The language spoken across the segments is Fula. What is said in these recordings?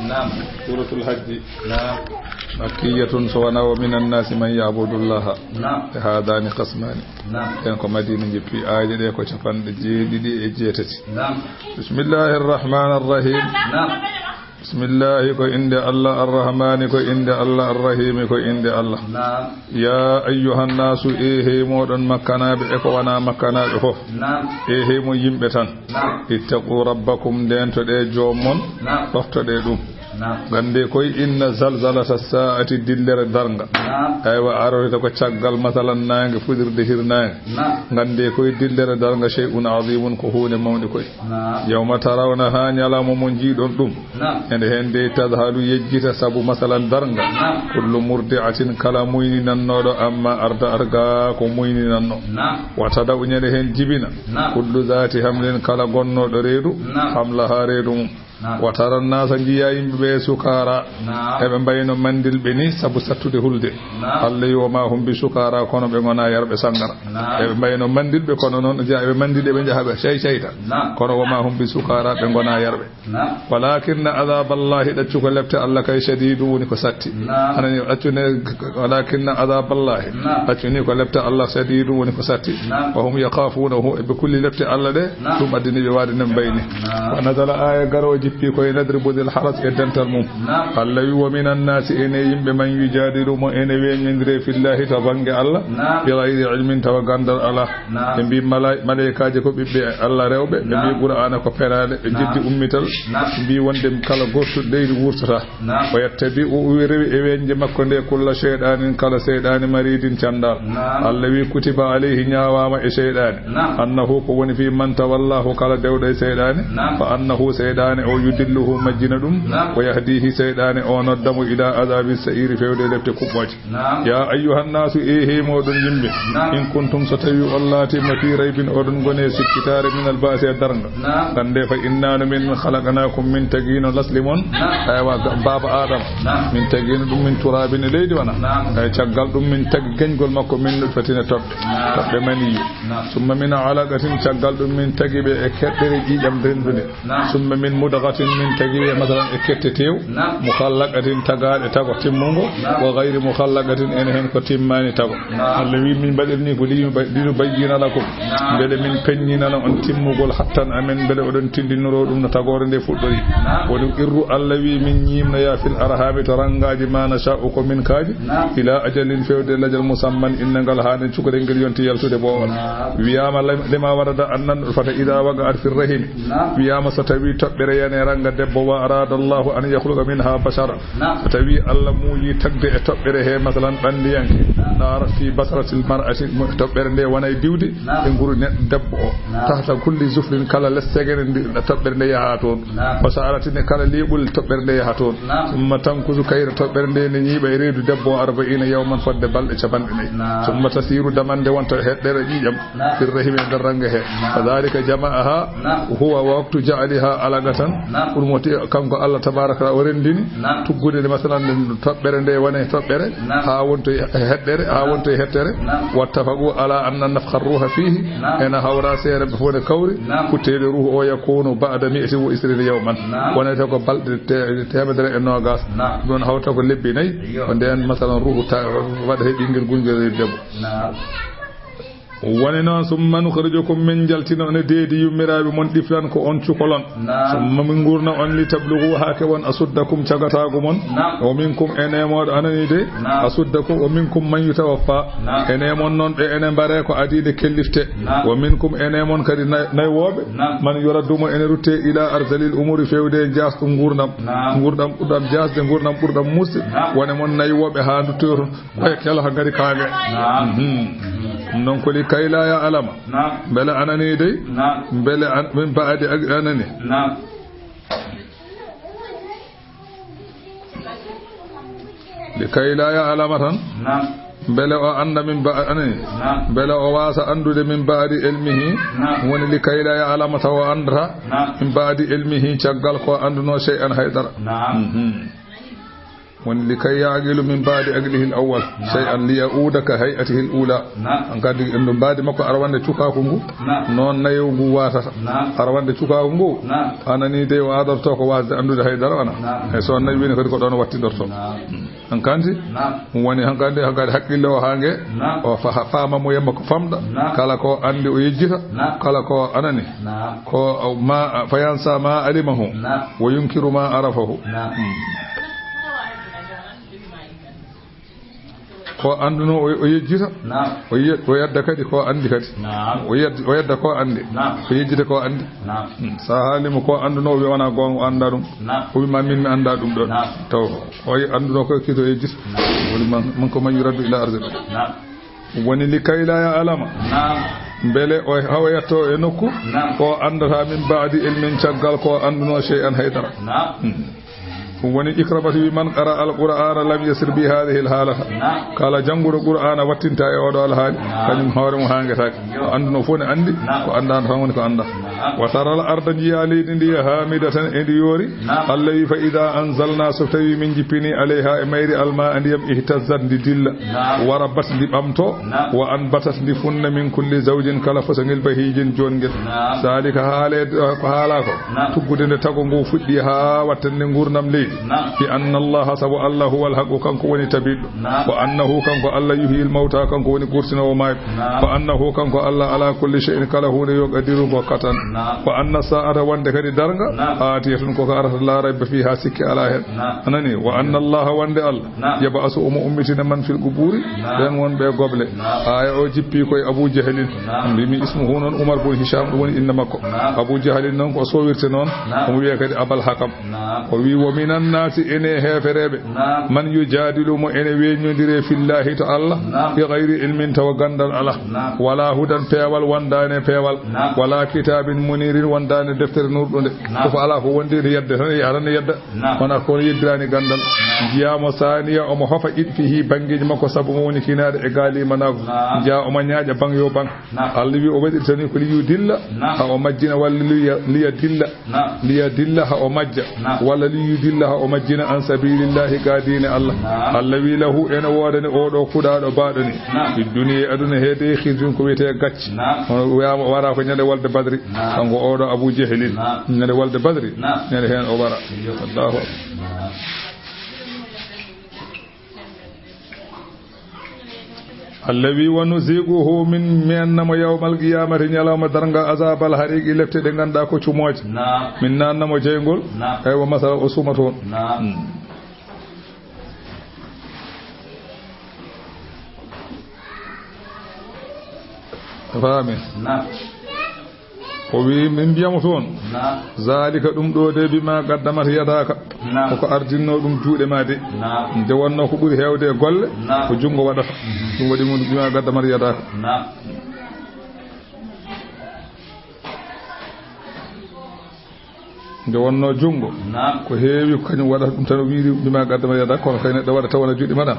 نعم. سورة الحج نعم. مكية سوانا ومن الناس من يعبد الله. نعم. هذان قسمان. نعم. كان مدينة في آية دي كو شفان دي جيتتي. نعم. بسم الله الرحمن الرحيم. نعم. بسم الله كو عند الله الرحمن كو عند الله الرحيم كو عند الله. نعم. يا أيها الناس إيه مودن مكانا بإكو وانا مكانا بفوف. نعم. إيه مو يمبتان. نعم. اتقوا ربكم دين تدي جومون. نعم. وقت دي دوم. نعم. gande koy inna zalzalata saati dillere darga. نعم. aywa arorita ko caggal masalan nange fudirde hirnange. نعم. gande koy dillere darga shay'un azimun ko hunde mawde koy. نعم. yawma tarawna ha nyalamo mon jidon dum. نعم. ende hende tadhalu yejjita sabu masalan darga. نعم. kullu murdi'atin kala muyni nannodo amma arda arga ko muyni nanno. نعم. watada unyede hen jibina. نعم. kullu zati hamlin kala gonnodo reedu. نعم. hamla ha reedu. watara nasa jiya yimɓe ɓe sukara eɓe mbayno mandilɓe ni saabu sattude hulde allah yi woma hum bi sukara kono ɓe gona yarɓe sangara eɓe mbayno mandilɓe kono noon jeya eɓe mandilɓe ɓe jaahaɓe ceyta kono woma hum bi sukara ɓe gona yarɓe walakinna adaballahi ɗaccu ko lebte allah kay shadidu woni ko satti anani ɗaccune walakinna adaballahi ɗaccu ni ko lebte allah shadidu woni ko satti wa hum yakhafunahu eɓe kulli lebte allah ɗe ɗum addiniɓe waade nen mbayni wa nazala aya garoji fi koye nadribudil haras e dental mum allah wi wa minan nasi ene yimɓe man yujadilu mo ene weñodire fillahi to bange allah bi gayri ilmin tawa gandal ala ɓe mbi malaikaji ko ɓiɓɓe allah rewɓe ɓe mbi qur'ana ko penade ɓe jiddi ummital mbi wonde kala gortuɗo leydi wurtata o yettabi o rewi e weñde makko nde kulla sheyɗanin kala seyɗani maridin candal allah wi kutiba alayhi ñawama e seyɗani annahu ko woni fi man tawallahu kala dewɗo e seyɗani fa annahu seyɗani o yudilluhu majjina ɗum wa yahdihi seyɗane o noddamo ila adabi sa'iri fewde lebte kuɓɓoje ya ayyuhan nasu ehe moɗon yimɓe in kuntum so tawi on laatima fi raybin oɗon gone sikkitare min albasi e darga gande fa innanu min khalaqnakum min tagino laslimon aywa baba adama min tagino ɗum min turabin e leydi wana ay caggal ɗum min tagi gañgol makko min nutfatine toɓɓe maniyu summa min alaqatin caggal ɗum min tagi ɓe e keɗɗere ƴiƴam rendude summa min mudghatin min tagi masalan e kette tew mukhallaqatin tagaade tago timmungo wa ghayri mukhallaqatin en hen ko timmani tago Allah wi min badirni ko dinu bayyina lakum bele min peññinana on timmugol hattan amen bele odon tindinoro dum no tagore nde fuddori woni irru Allah wi min nyimna ya fil arhami to rangaji mana sha'u ko min kaaji ila ajalin fewde lajal musamman innangal haden cukore ngel yonti yaltude bo on wiyama lema warada annan fata ida waga ar fil rahim wiyama so tawi tobbere yana ranga debbo wa arada Allah an yakhluqa minha bashara tawi Allah muuyi tagde e tobbere he masalan bandiyanke nara fi basaratil mar'ati tobbere nde wona e diwde e nguru debbo o tahta kulli zufrin kala lessegere tobbere nde yaha toon o sa'aratine kala liibul tobbere nde yaha toon summa tankuzu kayra tobbere nde ne nyiiba e reedu debbo 40 yawman fodde balde cabanɗe nayi summa tasiru damande wonta heddere ƴiƴam fir rahimi e darranga he kadhalika jama'aha huwa waqtu ja'aliha alagatan urmoti kanko Allah tabaraka o rendini tuggude masalan tobbere nde wone tobbere ha wonto heddere ha wonto hettere wattafaqu ala anna nafkha ruha fihi ena hawra sere be fone kawri kuttede ruhu o yakunu ba'da mi'ati wa isrina yawman wonata ko balde temedere e nogas don hawta ko lebbi nayi nden masalan ruhu wada he bingel gungel debbo woni noon summa nukhrijukum min jaltina on deedi yummiraɓe mon ɗiflan ko on cukolon summa min gurna on li tablughu hake won asuddakum cagatago mon o minkum enemoɗo anani de asuddakum o minkum man yutawaffa enemon noon ɓe ene mbare ko adide kellifte o minkum enemon kadi naywoɓe man yuraddumo ene rutte ila arzalil umuri fewde jasɗum gurdam ɓurɗam jasde gurdam ɓurɗam musde wone mon naywoɓe ha duttoton koye kela ha gari kaage non ko li kayla ya alama bele anani dey bele min baadi anani li kayla ya alama tan bele o anda min baadi anani bele o wasa andude min baadi ilmihi woni li kayla ya alama taw andata min baadi ilmihi caggal ko anduno shay'an haydara woni likay yaaqilu min ba'di aqlihi al-awwal shay'an li ya'uda ka hay'atihi al-ula an kadi en baadi makko arwande cukaaku ngu non nayo ngu watata arwande cukaaku ngu anani de o adorto ko wasde andude haydara wana e so nayi wini kadi ko don wattidorto an kandi woni hankande hakkille o hange o faama mo yemma ko famda kala ko andi o yejjita kala ko anani ko ma fayansa ma alimahu wa yunkiru ma arafahu ko anduno o yejjita o yadda kadi ko andi kadi o yadda ko andi o yejjita ko andi sa halimo ko anduno wi wana gon anda dum o wi min mi anda dum do taw o anduno ko kito yejjita woni man ko man yuradu ila ardi woni likay la ya alama bele o hawayatto e nokku ko andata min baadi ilmin caggal ko anduno shay'an haydara woni ikramati wi man qara al-qur'ana lam yasir bi hadhihi al-hala kala jangudo qur'ana wattinta e odo al-hali kanyum hoore mo hangataake anduno fone andi ko andano tan woni ko anda wa taral arda jiyalidi ndi hamidatan e ndi yori allahi fa idha anzalna suftawi min jipini alayha e mayri alma andiyam ihtazzat ndi dilla wa rabbat ndi bamto wa anbatat ndi funna min kulli zawjin kala fasangil bahijin jongel salika haale ko haala ko tuggude nde tago ngo fuddi ha wattande gurnam leydi bi anna Allah sabu Allah huwa al-haq kanko woni tabido wa annahu kanko Allah yuhil mauta kanko woni kursinawo may wa annahu kanko Allah ala kulli shay'in kala hunde yoqadiru ko katan wa anna sa'ata wande kadi darga atiyatun ko ka arata la rayba fiha sikki ala hen anani wa anna Allah wande Allah yab'asu ummitina man fil quburi dan wonbe goble aya o jippi koy Abu Jahlin bimi ismuhu non Umar bin Hisham woni inna makko Abu Jahlin non ko sowirte non ko wiye kadi Abul Hakam ko wi wo minan nasi ene heferebe man yujadilu mo ene weñodire fillahi to Allah bi ghairi ilmin taw gandal Allah wala hudan pewal wandane pewal wala kitabin munirin wandane deftere nurdunde ko fa ala ko wondiri yedde tan yaran yedda wana ko yeddirani gandal jiyamo saniya o mo hofa idfihi bangeji makko sabu mo woni kinade e gali manago ja o ma nyaaja bang yo bang Allah wi o wadi tani ko liyu dilla ha o majjina walla liya dilla ha o majja walla liyu dilla o majjina an sabilillahi gadina Allah allawi lahu ena wodani odo kudado badani fi duniya aduna hede khizun ko wete gacci o wara ko nyande walde badri kanko odo Abu Jahlin nyande walde badri nyande hen o wara Allahu allawi wanuziquhu min namo yawmal qiyamati nyalama daranga azabal hariqi lefte de ganda ko cumoje min nannamo jeygol ay wa masala o sumaton fami o wi min biyamo toon zalika dum do de bima qaddamat yadaka ko ardinno dum juude ma de de wonno ko buri hewde golle ko jungo wadata dum wadi mun bima qaddamat yadaka de wonno jungo ko heewi kanyum wadata dum tan wiiri bima qaddamat yadaka ko kayne de wadata wona juude madam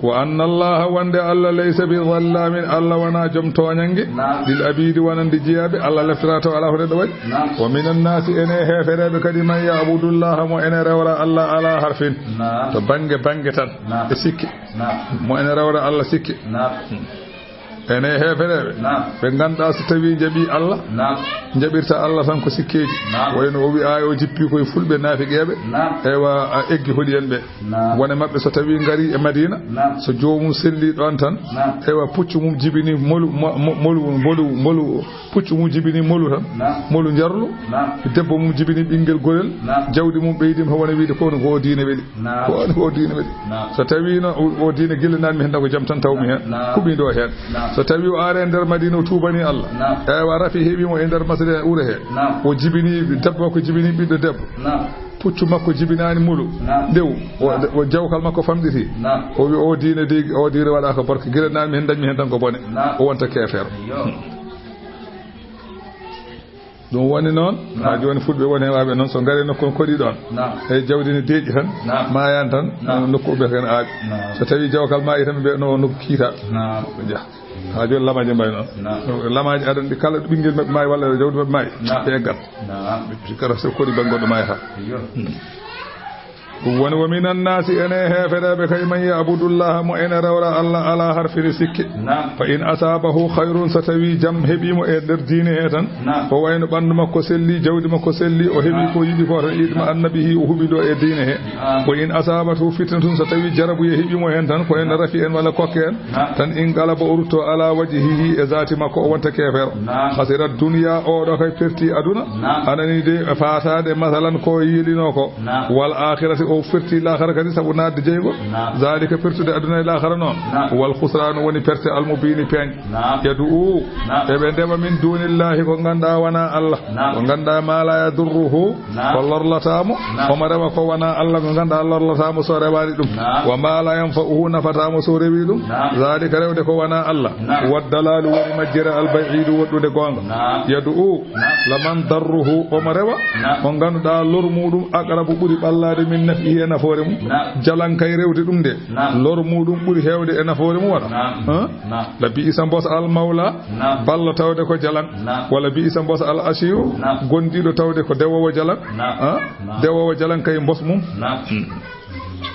wa anna Allah wande Allah laysa bi dhallamin Allah wana jom toñange lil abidi wanande jiyabe Allah leftirata ala hode wadi wa minan nasi ene heferebe kadi man ya abudullah mo ene rewra Allah ala harfin to bange tan e sikki mo ene rewra Allah sikki ene heferebe be ganda so tawi jabi Allah jabirta Allah tan ko sikkeji wayno o wi ayo jippi koy fulbe nafiqebe ewa eggi holi en be wona mabbe so tawi ngari e Madina so joomum selli don tan ewa puccu mum jibini molu puccu mum jibini molu tan molu jarlu debbo mum jibini bingel golel jawdi mum beydim wona wiide ko no diine weli ko diine weli so tawi no o diine gillan mi henda ko jam tan tawmi hen kubi do hen so tawi o are nder Madina tubani Allah ewa rafi hebi mo e nder masde ure he o jibini debbo ko jibini biddo debbo puccu makko jibinaani mulu dew o jawkal makko famditi o wi o diine de o diine wada ko barke giranami hen dañmi hen tan ko bone o wonta kefere dum woni non ha joni fulbe woni waabe non so ngare nokkon kodi don e jawdi ne deeji tan mayan tan nokko be ken aabi so tawi jawkal ma itam be no nokko kiita ha joni lamaje mbay non lamaje adandi kala bingel mabbe may walla jawdi mabbe may te gat kara so kodi bangodo may ha woni wa minan nasi ene hefereɓe kay man ya'budullaha mo ene rewra Allah ala harfiri sikki fa in asabahu khayrun so tawi jam heɓimo e nder diine he tan o wayno ɓandu makko selli jawdi makko selli o heɓi ko yiɗi ko tan idma annabihi o huɓi ɗo e diine he ko in asabatu fitnatun so tawi jarabuye heɓimo hen tan ko en rafi en walla kokke en tan in galaba o rutto ala wajhihi e zati makko o wonta kefero hasira dunya o ɗo kay perti aduna anani de fatade masalan ko yilino ko wal akhirati o firti l'akhirah kadi sabu nadde jeygo zalika pertude aduna e l'akhirah non wal khusran woni perte al mubini peñ yadu ebe ndema min dunillahi ko ganda wana Allah ko ganda ma la yadurruhu ko lorlatamo o marama ko wana Allah ko ganda lorlatamo so rewani dum wa ma la yanfa'uhu nafatamo so rewi dum zalika rewde ko wana Allah waddalalu woni majjira al ba'idu woddude gonga yadu laman darruhu o marewa ko ganduda lor mudum aqrabu buri ballade min nafi e nafoore mum jalan kay rewde dum de lor mudum buri hewde e nafoore mum wala la bi isa boss al mawla balla tawde ko jalan wala bi isa boss al ashiru gondido tawde ko dewowo jalan dewowo jalan kay boss mum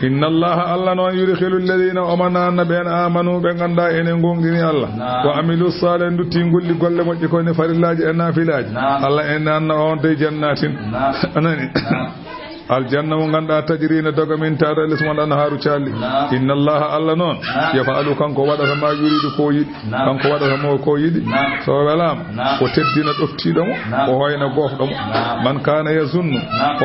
inna allaha alla non yudkhilu alladhina amana nabiyana amanu be ganda enen gongini Allah wa amilu salih dutti golli golle mojje ko ne farillaji e nafilaji Allah en anna on de jannatin anani aljanna mo ganda tajrina doga min tara lisman anharu challi inna allaha alla non yafalu kanko wadata ma yuridu ko yidi kanko wadata mo ko yidi so welam ko teddina doftido mo o hoyna gofdo mo man kana yazunnu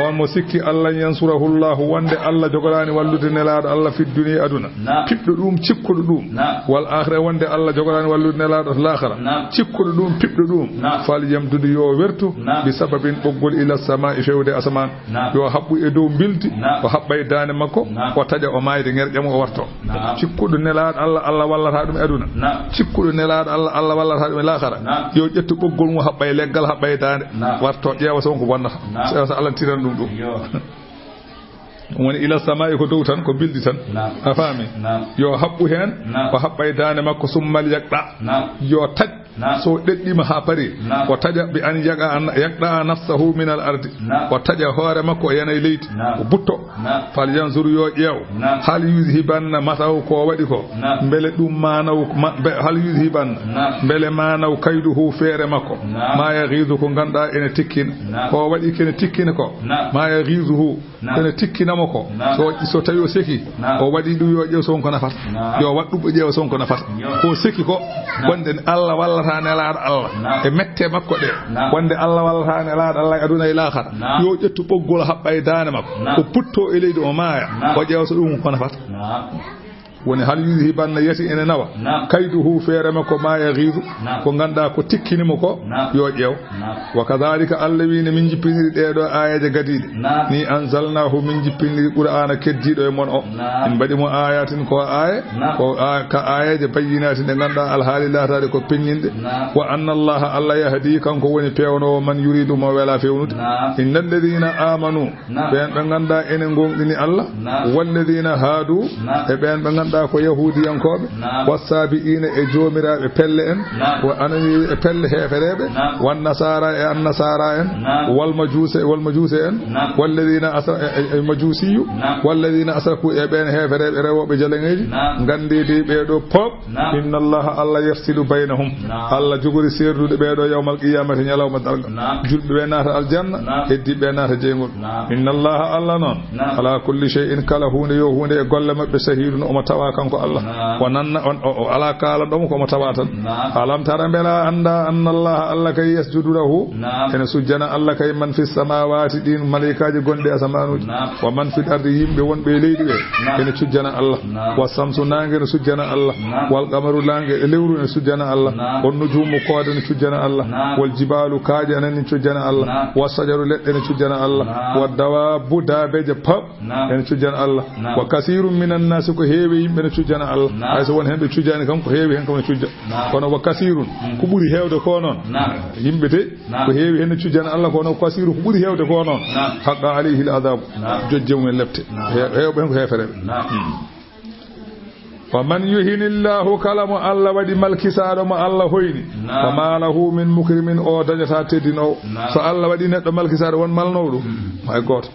on mo sikki alla yansurahu allah wande alla jogorani wallude nelaado alla fi dunya aduna pibdo dum cikkudo dum wal akhirah wande alla jogorani wallude nelaado l'akhirah cikkudo dum pibdo dum fal yamdudu yo wertu bi sababin boggol ila samaa'i fewde asman yo e dow bilti ko habbay daane makko o taja o mayde ngerƴamo o warto cikkudo nelaado Allah wallata dum aduna cikkudo nelaado Allah wallata dum l'akhirah yo ƴettu boggol mu habbay leggal habbay daane warto ƴeewa sonko bonnata so Allah tiran dum woni ila samaa'i ko dow tan ko bildi tan a faami yo habbu hen ko habbay daane makko summal yaqda yo taj so deddima ha pari ko taja bi an yaqda nafsahu min al ardi ko taja hoore makko yana leydi ko butto fal yanzuru yo ƴeew hal yuzhibanna masahu ko wadi ko bele dum manaw hal yuzhibanna bele manaw kayduhu feere makko ma yaghizu ko ganda ene tikkina ko wadi kene tikkina ko ma yaghizuhu ene tikkina mako so tawi o seki o wadi dum yo ƴeew sonko nafata yo waddu ƴeew sonko nafata ko seki ko wonde Allah wallata nelaado Allah e mette makko de wonde Allah wallata nelaado Allah aduna e l'akhirah yo ƴettu boggol habbay daane makko ko putto e leydi o maaya o ƴeew so dum ko nafata woni hal yuzhibanna yati ene nawa kayduhu feere makko ma yaghizu ko ganda ko tikkinimo ko yo ƴeew wa kadhalika allawina min jippiniri deedo ayaje gadide ni anzalnahu min jippiniri qur'ana keddido e mon o en badi mo ayatin ko aya ko ka ayaje bayyinatin de ganda al halilata ko penyinde wa anna allaha alla yahdi kanko woni pewno man yuridu ma wala fewnude innal ladina amanu be ganda enen gongdini Allah wal ladina hadu e be da ko yahudiyankobe wasabiina e joomiraabe pelle en wa anani e pelle heferebe wan nasara e an nasara en wal majuse en walladina majusiyu walladina asraku e ben heferebe rewobe jalengeji gandede be do pop inna allaha alla yafsilu bainahum alla jogori serdude be do yawmal qiyamati nyalawma dalga julbe be nata aljanna eddi be nata jeengol inna allaha alla non ala kulli shay'in kala hunde yo hunde e golle mabbe sahidun o matawa kanko Allah wonanna ala kala dum ko motawatan alam tara bela anda anna Allah alla kay yasjudu lahu ene sujjana Allah kay man fis samawati din malaikaji gonde asmanuji wa man fil ardi yimbe wonbe leydi be ene sujjana Allah wa samsu nange sujjana Allah wal qamaru lange lewru ene sujjana Allah won nujumu koode ene sujjana Allah wal jibalu kaaje ene sujjana Allah wa sajaru ledde ene sujjana Allah wa dawabu dabeje pap ene sujjana Allah wa kasirun minan nas ko heewi yimbe ene sujjana Allah ay so won hembe sujjani kam ko heewi hen kam sujja kono wa kasirun ko buri hewde ko non yimbe te ko heewi hen sujjana Allah kono kasirun ko buri hewde ko non haqqa alayhi al adab jojjum lepte hewbe ko heferebe faman yuhinillahu kalamu Allah wadi malkisado ma Allah hoyni fama lahu min mukrimin o dañata teddino so Allah wadi neddo malkisado won malnowdo hay goto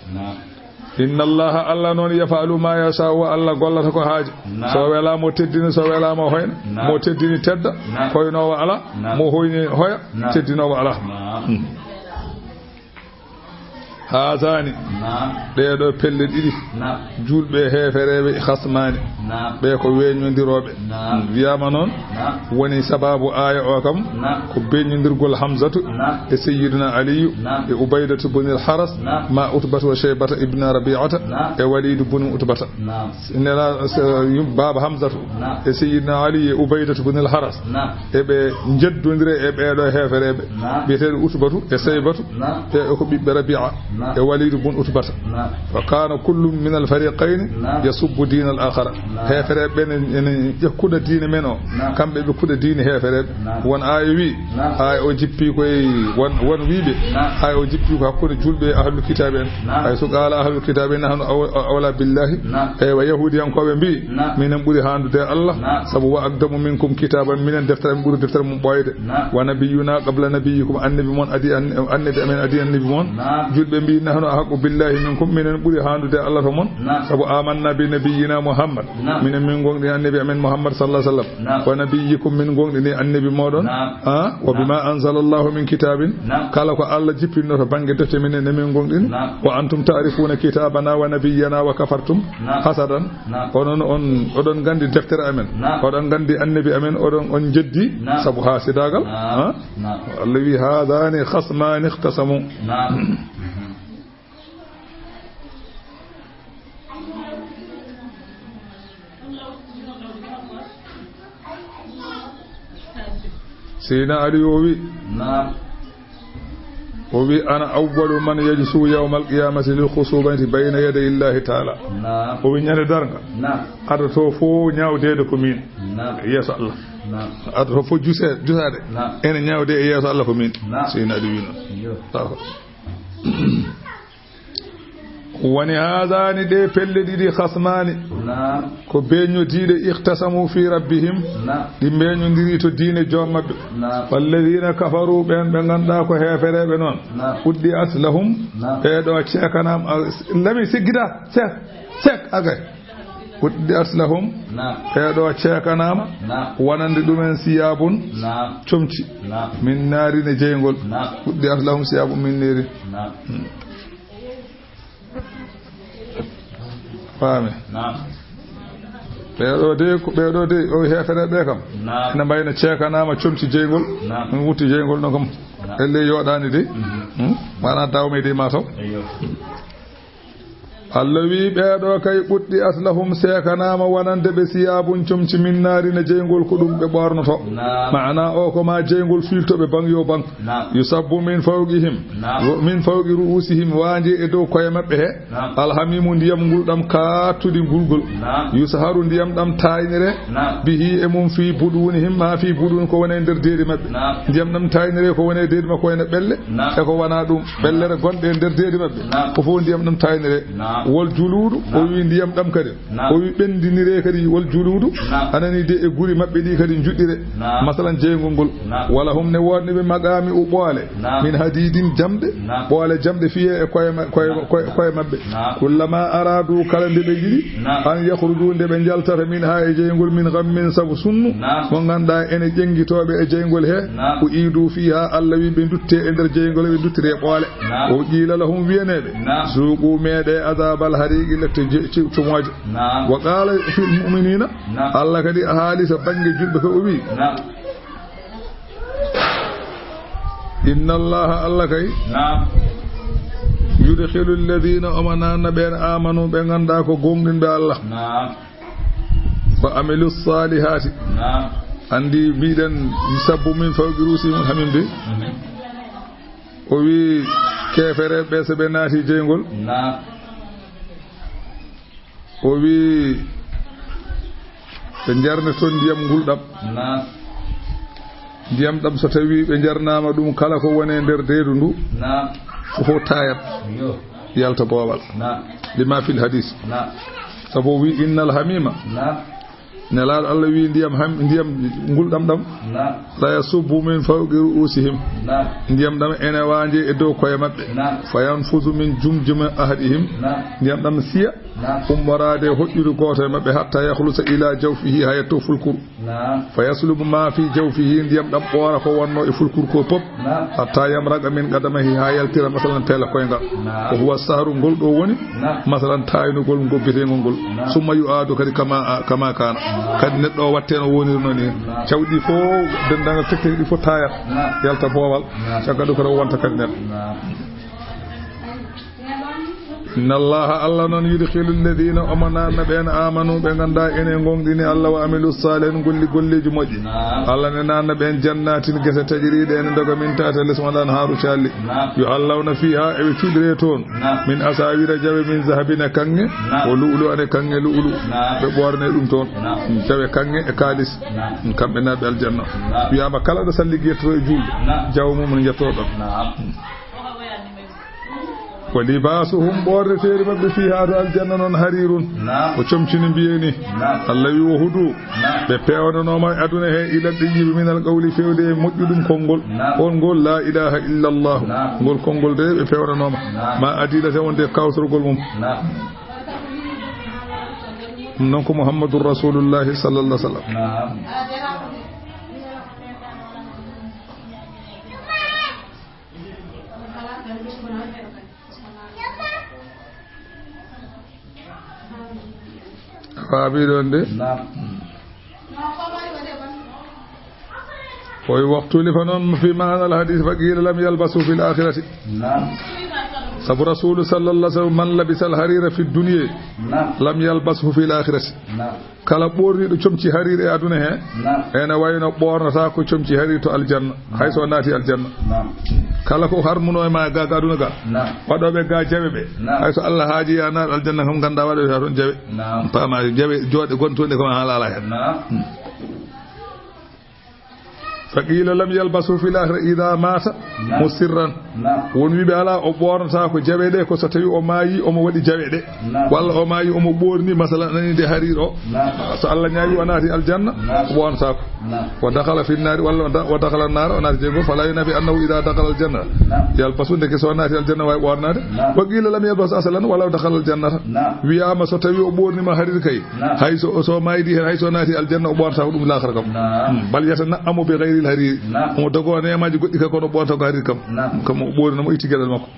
inna allaha alla non yafalu ma yasha wa alla gollata ko haaji so wela mo teddini so wela mo hoyna mo teddini tedda hoyno wa ala mo hoyni hoya teddino wa ala haazani ɗeɗo pelle ɗiɗi julɓe heefereɓe khasmani ɓe ko weñodiroɓe wiyama noon woni sababu aya o kam ko beñodirgol hamzatu e sayyidina aliyu e ubaydatu bunil haras ma utbata wa shaybata ibna rabi'ata e walidu bunu utbata nela baba hamzatu e sayyidina ali e ubaydatu bunil haras e ɓe jeddodire e ɓeɗo heefereɓe biyeteɗo utbatu e shaybatu e ko ɓiɓɓe rabi'a e walidu bun utbata wa kana kullu min al fariqayn yasubbu din al akhar hefere ben en yakkuda diine men o kambe be kuda diine hefere won wi ay o jippi koy won wiibe ay o jippi ko hakkude julbe ahlul kitaben ay so qala ahlul kitaben nahnu awla billahi ay wa yahudiyan ko be bi minen buri handude allah sabu wa aqdamu minkum kitaban minen deftere buri deftere mum boyde wa nabiyuna qabla nabiyikum annabi mon adi annabi amen adi annabi mon julbe bi nahnu ahqqu billahi minkum minen buri handude allah to mon sabu amanna bi nabiyina muhammad minen min gongdi annabi amen muhammad sallallahu alaihi wasallam wa nabiyyikum min gongdi ni annabi modon wa bima anzalallahu min kitabin kala ko allah jippinno to bange defte minen min gongdin wa antum ta'rifuna kitabana wa nabiyyana wa kafartum hasadan onon odon gandi deftere amen odon gandi annabi amen odon on jeddi sabu hasidagal allah wi hadani khasman ikhtasamu سيدنا علي وبي أنا أول من يجلس يوم القيامة للخصوبة بين يدي الله تعالى وبي نيان دارغا أدتو فو نياو ديدكو مين يس الله أدتو فو جسade ene نياو دي يس الله ko min سيدنا علي woni haadani de pelle ɗiɗi khasmani ko beñodiɗe ikhtasamu fi rabbihim ɗi beñodiri to diine joom mabɓe walladina kafaru ɓen ɓe ganduɗa ko heefereɓe noon uddi at lahum ɓeɗo ceekanam lami siggida sek agay uddi at lahum ɓeɗo ceekanama wonande ɗumen siyabun comci min naarine jeygol uddi at lahum siyabun min neri faami ɓeɗo de o hefere ɓe kam ene mbayno ceekanama comci jeygol min wutti jeygol no kam elle yoɗani de mana dawme de ma taw Allah wi ɓeɗo kay ɓuɗɗi aslahum seekanama wonande ɓe siyabun comci min naarine jeygol ko ɗum ɓe ɓornoto maana o ko ma jeygol filtoɓe bang yo bang yusabbu min fawqihim min fawqi ru'usihim waanje e dow koye maɓɓe he alhamimu ndiyam ngulɗam kattuɗi ngulgol yusharu ndiyam ɗam taynire bihi e mum fi budunihim ma fi budun ko wone nder deedi maɓɓe ndiyam ɗam taynire ko wone deedi makko wone ɓelle e ko wona ɗum ɓellere gonɗe e nder deedi maɓɓe ko fof ndiyam ɗam taynire wol juluudu o wi ndiyam ɗam kadi o wi ɓendinire kadi wol juluudu anani de e guri maɓɓe ɗi kadi juɗɗire masalan jeygol ngol wala hum ne wonde ɓe magami u ɓoole min hadidin jamɗe ɓoole jamɗe fiye e koye maɓɓe kullama aradu kala nde ɓe yiɗi an yahruju nde ɓe jaltata min ha e jeygol min gammin sabu sunnu mo ganduɗa ene ƴenguitoɓe e jeygol he ko iidu fiha Allah wi ɓe dutte e nder jeygol ɓe duttire ɓoole o qiila lahum wiyaneɓe suuqu meeɗe azabal hariqi lette cumoje wa qala fil mu'minina Allah kadi a haali to bange julɓe ko o wi inna allaha Allah kay yudkhilu alladhina amanana ɓen amanu ɓe ganduɗa ko gonɗinɓe Allah wa amilu salihati andi mbiɗen sabbu min fawqi rusihim hamimde o wi kefere ɓe so ɓe naati jeygol o wi ɓe jarne toon ndiyam ngulɗam ndiyam ɗam so tawi ɓe jarnama ɗum kala ko wone nder deedu ndu fofo tayat yalta boowal lima fil hadis sabu wi innal hamima nelaɗo Allah wi ndiyam nguldam ɗam la yasubbu min fawqi ru'usihim ndiyam ɗam ene waanje e dow koye maɓɓe fayanfudu min jumjuma ahadihim ndiyam ɗam siya ummorade hoƴƴude goto e maɓɓe hatta yahlusa ila jawfihi ha yetto fulkuru fayaslubu ma fi jawfihi ndiyam ɗam ɓoora ko wonno e fulkuru ko pop hatta yamraga min qadamahi ha yaltira masalan peela koyngal ko huwa sahru ngol ɗo woni masalan taynugol gobbitengol ngol summa yu'adu kadi kama kana kadi neɗɗo o watte no wonirno ni cawɗi fo dendagal tekkeri ɗi fo tayat yalta boowal cagga ɗo koto wonta kadi neɗɗo inna allaha allah noon yudkhilu alladhina omanana ɓen amanu ɓe ganda ene gonɗini allah wa amilu salihin golli golleji moƴƴi allah ne nanna ɓen jannatin guese tajiriɗe ene doga min tata lesmaɗan haaru calli yo allahwna fiha eɓe cuɗire toon min asawira jawe min zahabine kange o lu'lu ane kange lu'lu ɓe ɓorne ɗum toon jawe kange e kalis kamɓe naɓe aljanna wiyama kala ɗo salli guettoto e julde jaw mum ne jettoɗon ko libasuhum ɓorde feeri maɓɓe fi haado aljanna noon harirun ko comcini mbiyeni allah wi wo hudu ɓe pewnanoma e aduna he ilal ɗiyiɓe minal qawli fewde e moƴƴuɗum konngol on ngol la ilaha illa llahu ngol konngol de ɓe pewnanoma ma adilate wonde kawtorgol mum ɗum noon ko mouhammadou rasulullahi sallallah sallam faabiɗon de koye waktulifa noon fi maana alhadis fa qila lam yalbasu fi l'akhirati sabu rasulu sallallah sallam man labisa alharira fi dunia lam yalbasu fi l'akhirati kala ɓorniɗo comci harir e aduna he ene wayno ɓornata ko comci harir to aljanna hayso naati aljanna kala ko harmuno e ma ga aduna ga waɗoɓe ga jawe ɓe hayso allah haaji ya naat aljanna kam ganda waɗoɓe ta toon jawe pama jawe jooɗe gontonde koma haalala hen faqila lam yalbasu fi l'akhira ida mata musirran won wiɓe ala o ɓornata ko jawe ɗe ko so tawi o maayi omo waɗi jawe ɗe walla o maayi omo ɓorni masalan anide harir o so allah ñaawi o naati aljanna o ɓornata ko o dakala fi nari walla o dakala nara o naati jeygo fala yunafi annahu ida dakala aljanna yalbasu ndeke so naati aljanna wawi ɓornade faqila lam yalbasu asalan walla o dakala aljannata wiyama so tawi o ɓornima harir kay hayso so mayidi hen hayso naati aljanna o ɓornata ko ɗum l'akhira kam bal yata na'amu bi ghayril harir omo dogo nemaji goɗɗi ka kono ɓornata ko harir kam kam o ɓorinamo itti gueɗal makko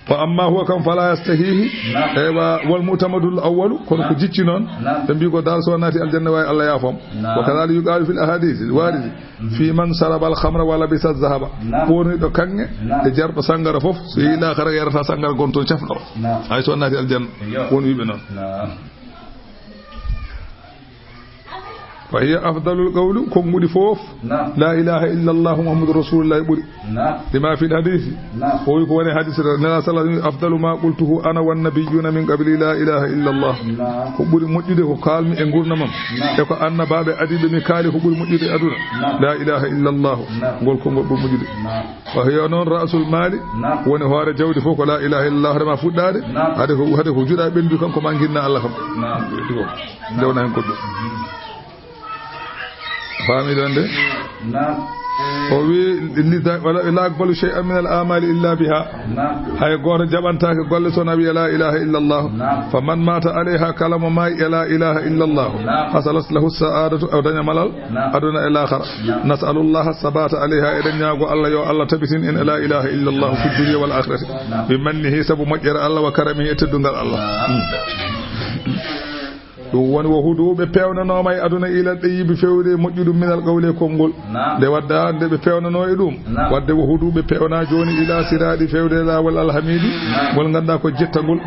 fa amma huwa kam fala yastahihi ewa wal mutamadul awwalu kono ko jicci noon ɓe mbi ko dal so naati aljanna wawi allah yaafom wa kadhalika yuqalu fil ahadith waridi fi man saraba al khamra wa labisa zahaba ɓorniɗo kange e jarɗo sangara foof so yehi l'akhira yarata sangara gonto cafɗo hay so naati aljanna won wiɓe noon فهي أفضل القول كم بدي فوف لا إله إلا الله محمد رسول الله بدي لما في الحديث هو يكون حديث النبي صلى الله عليه وسلم أفضل ما قلته أنا والنبيون من قبل لا إله إلا الله بدي مجد وقال من أنقول نمام يقول أن باب أديب مكالي بدي مجد أدونا لا إله إلا الله قول كم بدي مجد وهي نون رأس المال ونهار جود فوق لا إله إلا الله ما فود هذا هو جدا بندو كم كمان جنا الله دونا هم كله فامي دونde o wi la aqbalu shay'an min al-a'mal illa biha hay goto jabantake golle sona wi la ilaha illa allah faman mata alayha kalama ma la ilaha illa allah hasalat lahu sa'adatu aw danya malal aduna ila akhir nas'alu allah sabata alayha eden nyaago allah yo allah tabitin in la ilaha illa allah fi dunya wal akhirati bi mannihi sabu majjara allah wa karamihi teddungal allah ɗum woni wo huduɓe pewnanoma e aduna ila ɗeyiɓe fewde moƴƴuɗum minal qawle konngol nde wadda nde ɓe pewnano e ɗum wadde wo huduɓe pewna joni ila siraɗi fewde lawol alhamidi ngol ganduɗa ko jettagol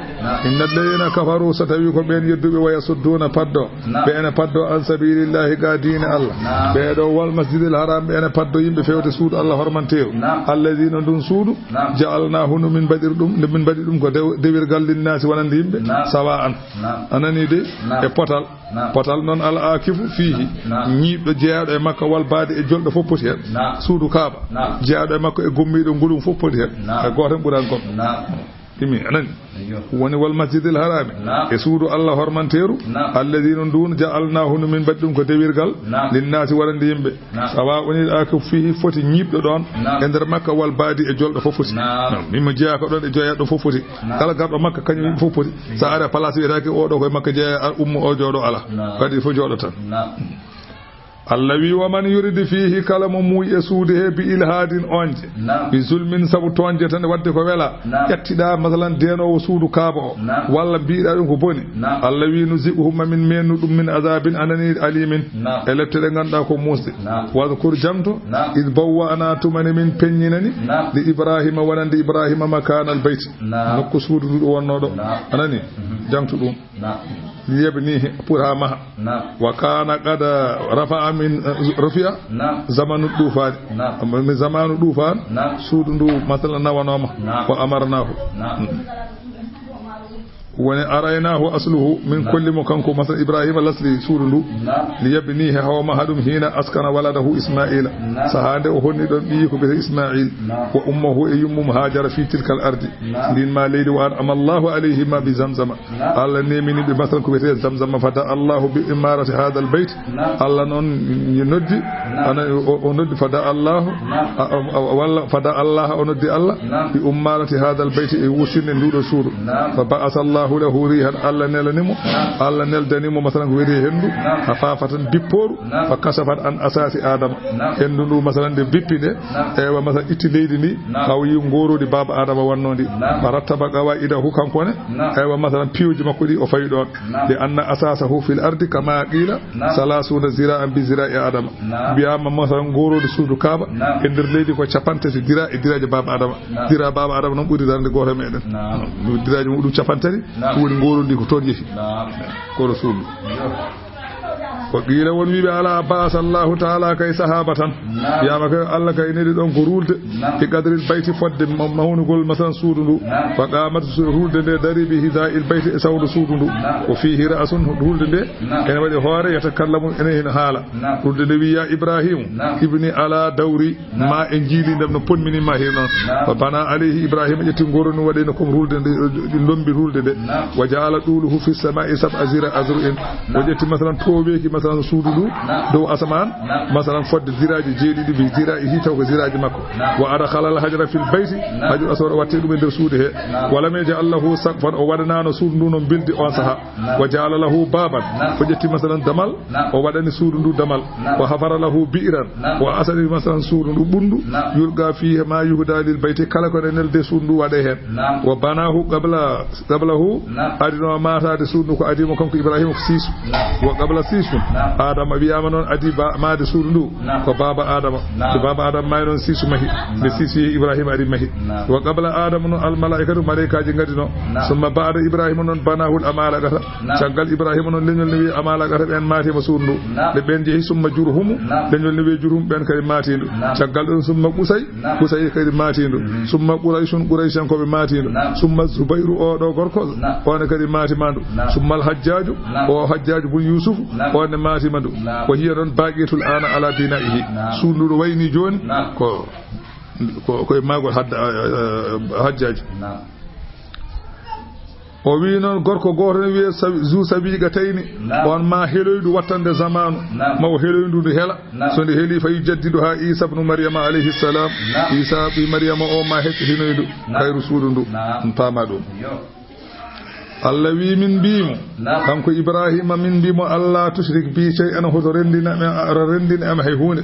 inna alladhina kafaru so tawi ko ɓen yedduɓe waya sudduna paddo ɓe ene paddo an sabilillahi ga diine allah ɓeɗo wal masjidil haram ɓe ene paddo yimɓe fewde suudu allah hormantewo alladhina ndun suudu ja'alnahu no min mbaɗiri ɗum nde min mbaɗi ɗum ko dewirgal linnasi wonande yimɓe sawa an anani de potal noon al akifu fihi ñiiɓɗo jeeyaɗo e makko wal baade e jolɗo fof poti hen suudu kaaba jeeyaɗo e makko e gommiɗo ngulum fof poti hen e goto hen ɓuran goɗɗo imi anani woni wal masjidil harami e suudu Allah hormanteru alladhina dun ja'alnahu min baddum ko dewirgal linnasi warande yimbe sawa woni ak fi foti nyibdo don e der makka wal baadi e joldo fofoti mimmo jeya ko don e joya do fofoti kala gardo makka kanyum fofoti sa ara place wetake o do ko makka jeya ummu o jodo ala kadi fo jodo tan allawi wa man yuridu fihi kalamu mu yasude he bi ilhadin onje bi zulmin sabu tonje tan wadde ko wela yattida masalan deno suudu kaaba o walla biida dum ko boni allawi nuzibuhum min menu dum min azabin anani alimin elettere ganda ko musde wa kur jamto iz bawwa ana tumani min penyinani li ibrahima wanande ibrahima makana al bayt nokko suudu du wonno do anani jamtu dum liyabnihi pura ma wa kana qad rafa'a min rufiya zamanu dufan min zamanu dufan suudu ndu masalan nawanoma wa amarnahu woni araynahu asluhu min kulli mukanku masal ibrahim lasli surundu liyabnihi hawma hadum hina askana waladahu isma'il sahade o honni don bi ko be isma'il wa ummuhu ayyum hajara fi tilka al-ardi din ma layli wa amallahu alayhi ma bi zamzama alla nemini be masal ko be zamzama fata allah bi imarati hadha al-bayt alla non noddi ana o noddi fada allah walla fada allah o noddi allah bi umarati hadha al-bayt e wusine ndudo suudu fa ba'atha allah lahu rihan alla nelanimo alla neldanimo masalan ko weri hendu hafafatan bipporu fa kasafat an asasi adam hendu ndu masalan de bippide ewa masalan itti leydi ni hawyi ngorodi baba adama wannodi farattaba qawaida hu kankone ewa masalan piuji makko di o fayi don de anna asasahu fil ardi kama qila salasuna zira'an bi zira'i adam biyama masalan ngorodi suudu kaaba e der leydi ko capantati diraje baba adama dira baba adama non buri darde goto meden diraje mudum capantati woni ngorondi ko toon yehi ko rasul ko gira won wibe ala baas Allah taala kay sahabatan yama kay Allah kay nedi don ko rulde fi qadril bayti fodde mawnugol masan suudundu fa qamat rulde de dari bi hidail bayti sawdu suudundu ko fihi ra'sun rulde de ene wadi hoore yatakallamu ene hin hala rulde de wi ya ibrahim ibni ala dawri ma en jili ndem no ponmini ma hin non fa bana alayhi ibrahim jetti ngoronu wade no ko rulde de lombi rulde de wajala duluhu fi samai sab azira azruin wajetti masalan toweki masalan suudu do asaman masalan fodde ziraaji jeedidi bi ziraaji hitaw ko ziraaji makko wa adkhala al hajra fil bayti hajru aswar watte dum der suude he wala me ja allahu saqfan o wadanano suudu ndu non bildi on saha wa ja'ala lahu baban ko jetti masalan damal o wadani suudu ndu damal wa hafara lahu bi'ran wa asali masalan suudu ndu bundu yulga fihi ma yuhda lil bayti kala ko nel de suudu wade hen wa banahu qablahu adino mata de suudu ko adimo kanko ibrahim ko sisu wa qabla sisu adama wiyama non adiba maade suudu ko baba adama to baba adama may non sisu mahi be sisu ibrahim adi mahi wa qabla adama non al malaikatu malaikaji ngadino summa ba'da ibrahim non banahu al amala gata sangal ibrahim non lenyol ni wi amala gata ben mati ma suudu be ben jehi summa jurhum lenyol ni wi jurhum ben kay matindu sangal don summa qusay kay matindu summa quraishan ko be matindu summa zubairu o do gorko on kay mati mandu summa al hajjaju o hajjaju bun yusuf on mati mandu ko hiya don baqitul ana ala dinaihi sundu wayni joni ko magol hajjaji o wi non gorko goto wi zu sabiga tayni on ma heloydu wattande zamanu ma o heloydu du hela so ndi heli fay jaddidu ha isa ibn maryam alayhi salam isa bi maryam o ma hetti hinoydu khairu suudu tama dum Allah wi min biimo kanko ibrahima min biimo Allah tushrik bi shay'an hoto rendina am hay hunde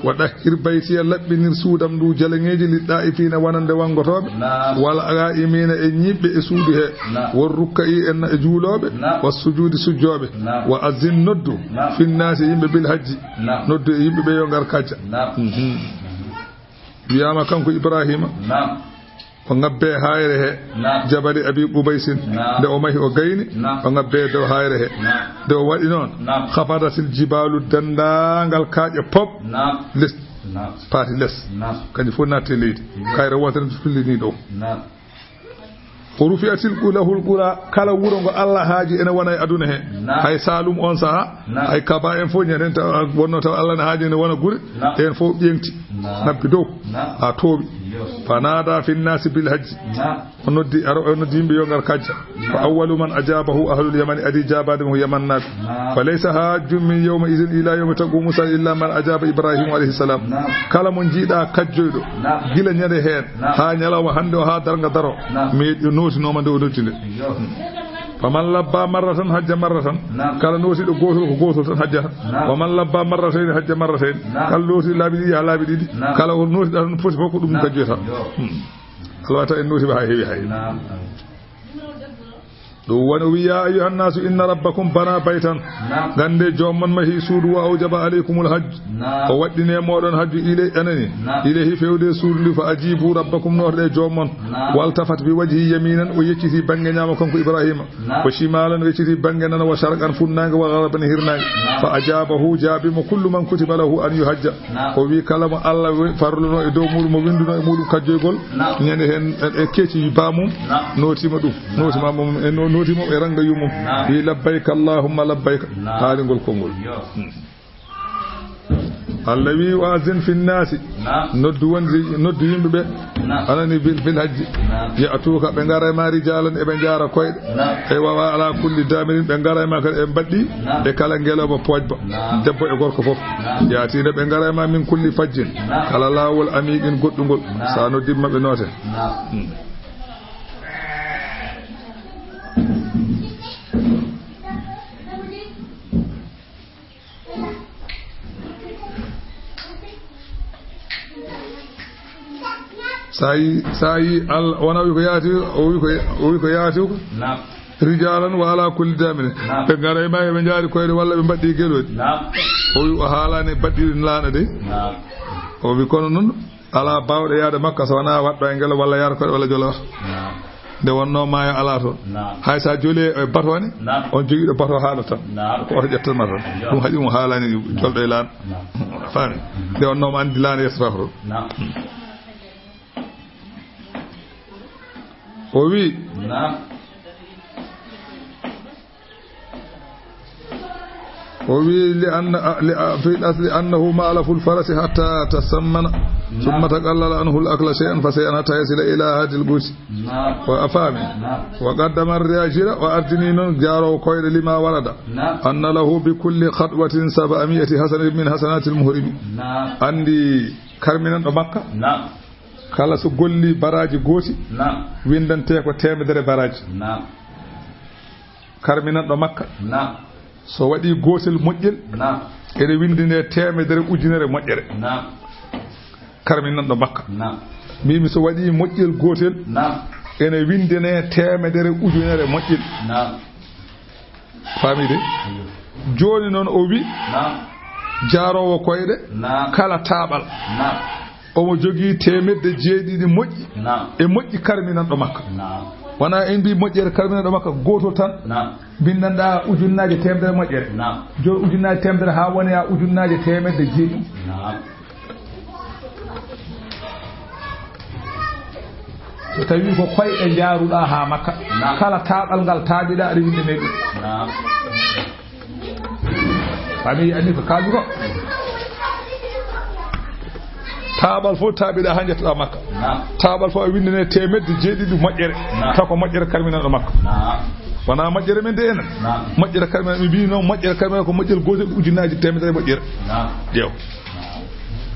wada hirbayti labbinir suudam du jalangeji liddaifina wanande wangotobe wal agaimina e nyibbe e suudu he wor rukkai en e juulobe was sujudi sujjobe wa azin noddu fin nas yimbe bil hajji noddu yimbe be yo ngar kacca wiyama kanko ibrahima o ngabbe hayre he jabali abi qubaysin de o mahi o gayni o ngabbe do hayre he de o wadi non khafadatil jibalu dandangal kaaje pop les parti les kanji fo natte leydi kayre wotere fillini do o rufiatil qulahul qura kala wuro ngo Allah haaji ene wona e aduna he hay salum on saha hay kaba en fo nyen ta wonno taw Allah ne haaji ne wona gure en fo ƴeŋti nabbi dow ha toobi fanada fi an-nas bil hajj onoddi yimbe yo ngar kajja fa awwalu man ajabahu ahlul yaman adi jabadahu yaman falaysa hajjun min yawma idhin ila yawmi taqumu sa illa man ajaba ibrahim alayhi salam kala mon jiida kajjoydo gila nyade hen ha nyalawa hande ha darga daro mi notinoma nde odottinde faman labba marratan hajja marratan kala nosido gotol ko gotol tan hajjata waman labba marratayn hajja marratayn kala noti laabi didi ha laabi didi kala ko noti dan foti foko dum kajjota alwata en noti ba heewi hay do wano wiya ayyuhan nasu inna rabbakum bana baytan gande jomman mahi suudu wa awjaba alaykumul hajj o waddine modon hajju ile anani ilayhi fewde suudu fa ajibu rabbakum norde jomman waltafat bi wajhi yaminan o yecciti bange nyama kanko ibrahima wa shimalan o yecciti bange nana wa sharqan funnanga wa gharaban hirnanga fa ajabahu jabimu kullu man kutiba lahu an yuhajja o wi kalama allah farluno e dow mudum mo winduno e mudum kajjoygol nyande hen e keci bamum notima dum notima mum en notimo e ranga yumum wi labbayka allahumma labbayka haalingol kongol Allah wi wazin fi nnasi noddu yimbe be anani fil hajji ya atuka be ngara ma rijalan e be jara koyde e wawa ala kulli damirin be ngara ma kala e baddi e kala ngeloba pojba debbo e gorko fof yaati de be ngara ma min kulli fajjin kala lawol amiqin goddungol sa no dimma be note sayi al wana wi ko yaati o wi ko yaati ko rijalan wa ala kulli damin be ngara ma be jaari koyde walla be baddi gelodi o wi o haalani baddi laana de o wi kono non ala bawde yaade makka so wana waddo e ngelo walla yar koyde walla jolo de wonno maayo ala to hay sa jole e batone on jogi do bato haala tan ko to jettanma tan dum haji mo haalani joldo e laan faami de wonno ma andi laan yesrafro o wi في الأصل أنه مألف الفرس حتى تسمن ثم تقلل عنه الأكل شيئا فشيئا حتى يصل إلى هذه البوس وأفهم وقدم الرجل وأرجنين جاروا قيل لما ورد أن له بكل خطوة 700 حسنة من حسنات المهرم عندي كرمنا مكة kala so golli baraji goti windante ko temedere baraji karminan do makka so wadi gotel mojjel ede windine temedere ujunere mojjere karminan do makka mimi so wadi mojjel gotel ene windine temedere ujunere mojjel famide joni non o wi jarowo koyde kala tabal omo jogi temedde jeedidi moƴƴi e moƴƴi karminan do makka wana en bi moƴƴere karminan do makka goto tan bindanda ujunnaaje temedere moƴƴere jo ujunnaaje temedere ha woni ya ujunnaaje temedde jeedi so tawi ko koyɗe jaaruɗa ha makka kala taɓal ngal taaɓiɗa aɗa winde meɗum fami andi ko kaaju ko taabal fo taabiɗa ha jettoɗa makka taabal fo a windine temedde jeeɗiɗi moƴƴere taw ko moƴƴere karminanɗo makka wona moƴƴere men de enen moƴƴere karminan mi mbi noon moƴƴere karminan ko moƴƴere gotel ujunnaji temedere moƴƴere ƴeew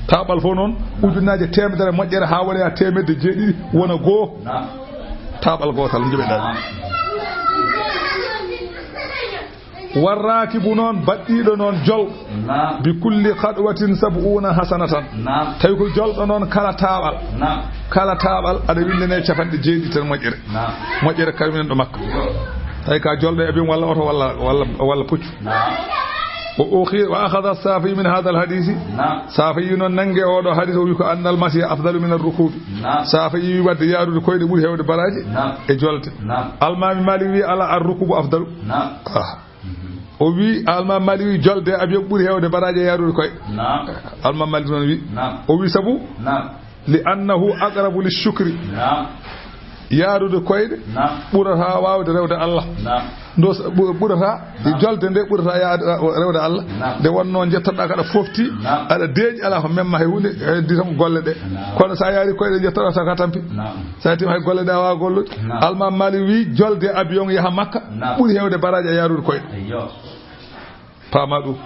taabal fo noon ujunnaji temedere moƴƴere ha woni ha temedde jeeɗiɗi wona goo taabal gotal joɓeɗa warrakibu noon baddiɗo noon jol bi kulli khadwatin 70 hasanatan tawi ko jolɗo noon kala taaɓal aɗa windene capanɗe jeeɗiɗi tan moƴƴere karminen ɗo makka tawi ka jolɗo e bin walla oto walla puccu wa akhadha safi min hadha alhadith safi non nange oɗo hadith o wi ko annal masiya afdalu min arrukubi safi wadde yaarude koyɗe ɓuuri hewde baraji e jolte almami mali wi ala arrukubu afdalu o wi alma mali wi jolde abiyo ɓuuri hewde baraji yarude koye alma mali noon wi o wi sabu li annahu aqrabu lishukri yaarude koyɗe ɓurata wawde rewde Allah ndo ɓurata jolde nde ɓurata yaade rewde Allah nde wonno jettoɗa kaɗa fofti aɗa deeƴi ala ko memma hay hunde heddi tan golle ɗe kono sa yaari koyɗe jettoɗa taka tampi sa tima hay golle ɗe a wawa gollude Almam Malik wi jolde avion yaha Makka ɓuuri hewde baraji a yaarude koyɗe pama ɗum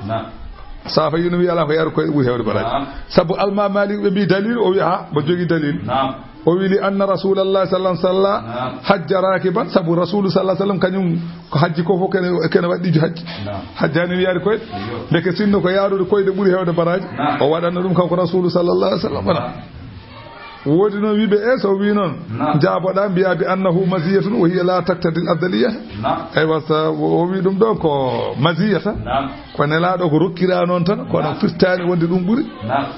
safa yino wi ala ko yaarude koyɗe ɓuuri hewde baraji sabu Almam Malik ɓe mbi dalil o wi ha mo jogui dalil o wili anna rasulullah sallallahu alaihi wasallam hajja rakiban sabu rasul sallallahu alaihi wasallam kanyum ko hajji ko fo kene waddi hajji hajjani wiyaade koyde deke sinno ko yaarude koyde ɓuri hewde baraji o waɗanno ɗum kanko rasul sallallahu alaihi wasallam wodi no wiɓe so wi noon jaaboɗa mbiya bi annahu maziyatun wa hiya la taqtadi al afdaliyah ay wasa o wi ɗum ɗo ko maziyata ko nelaɗo ko rokkira noon tan kono firtani wonde ɗum ɓuri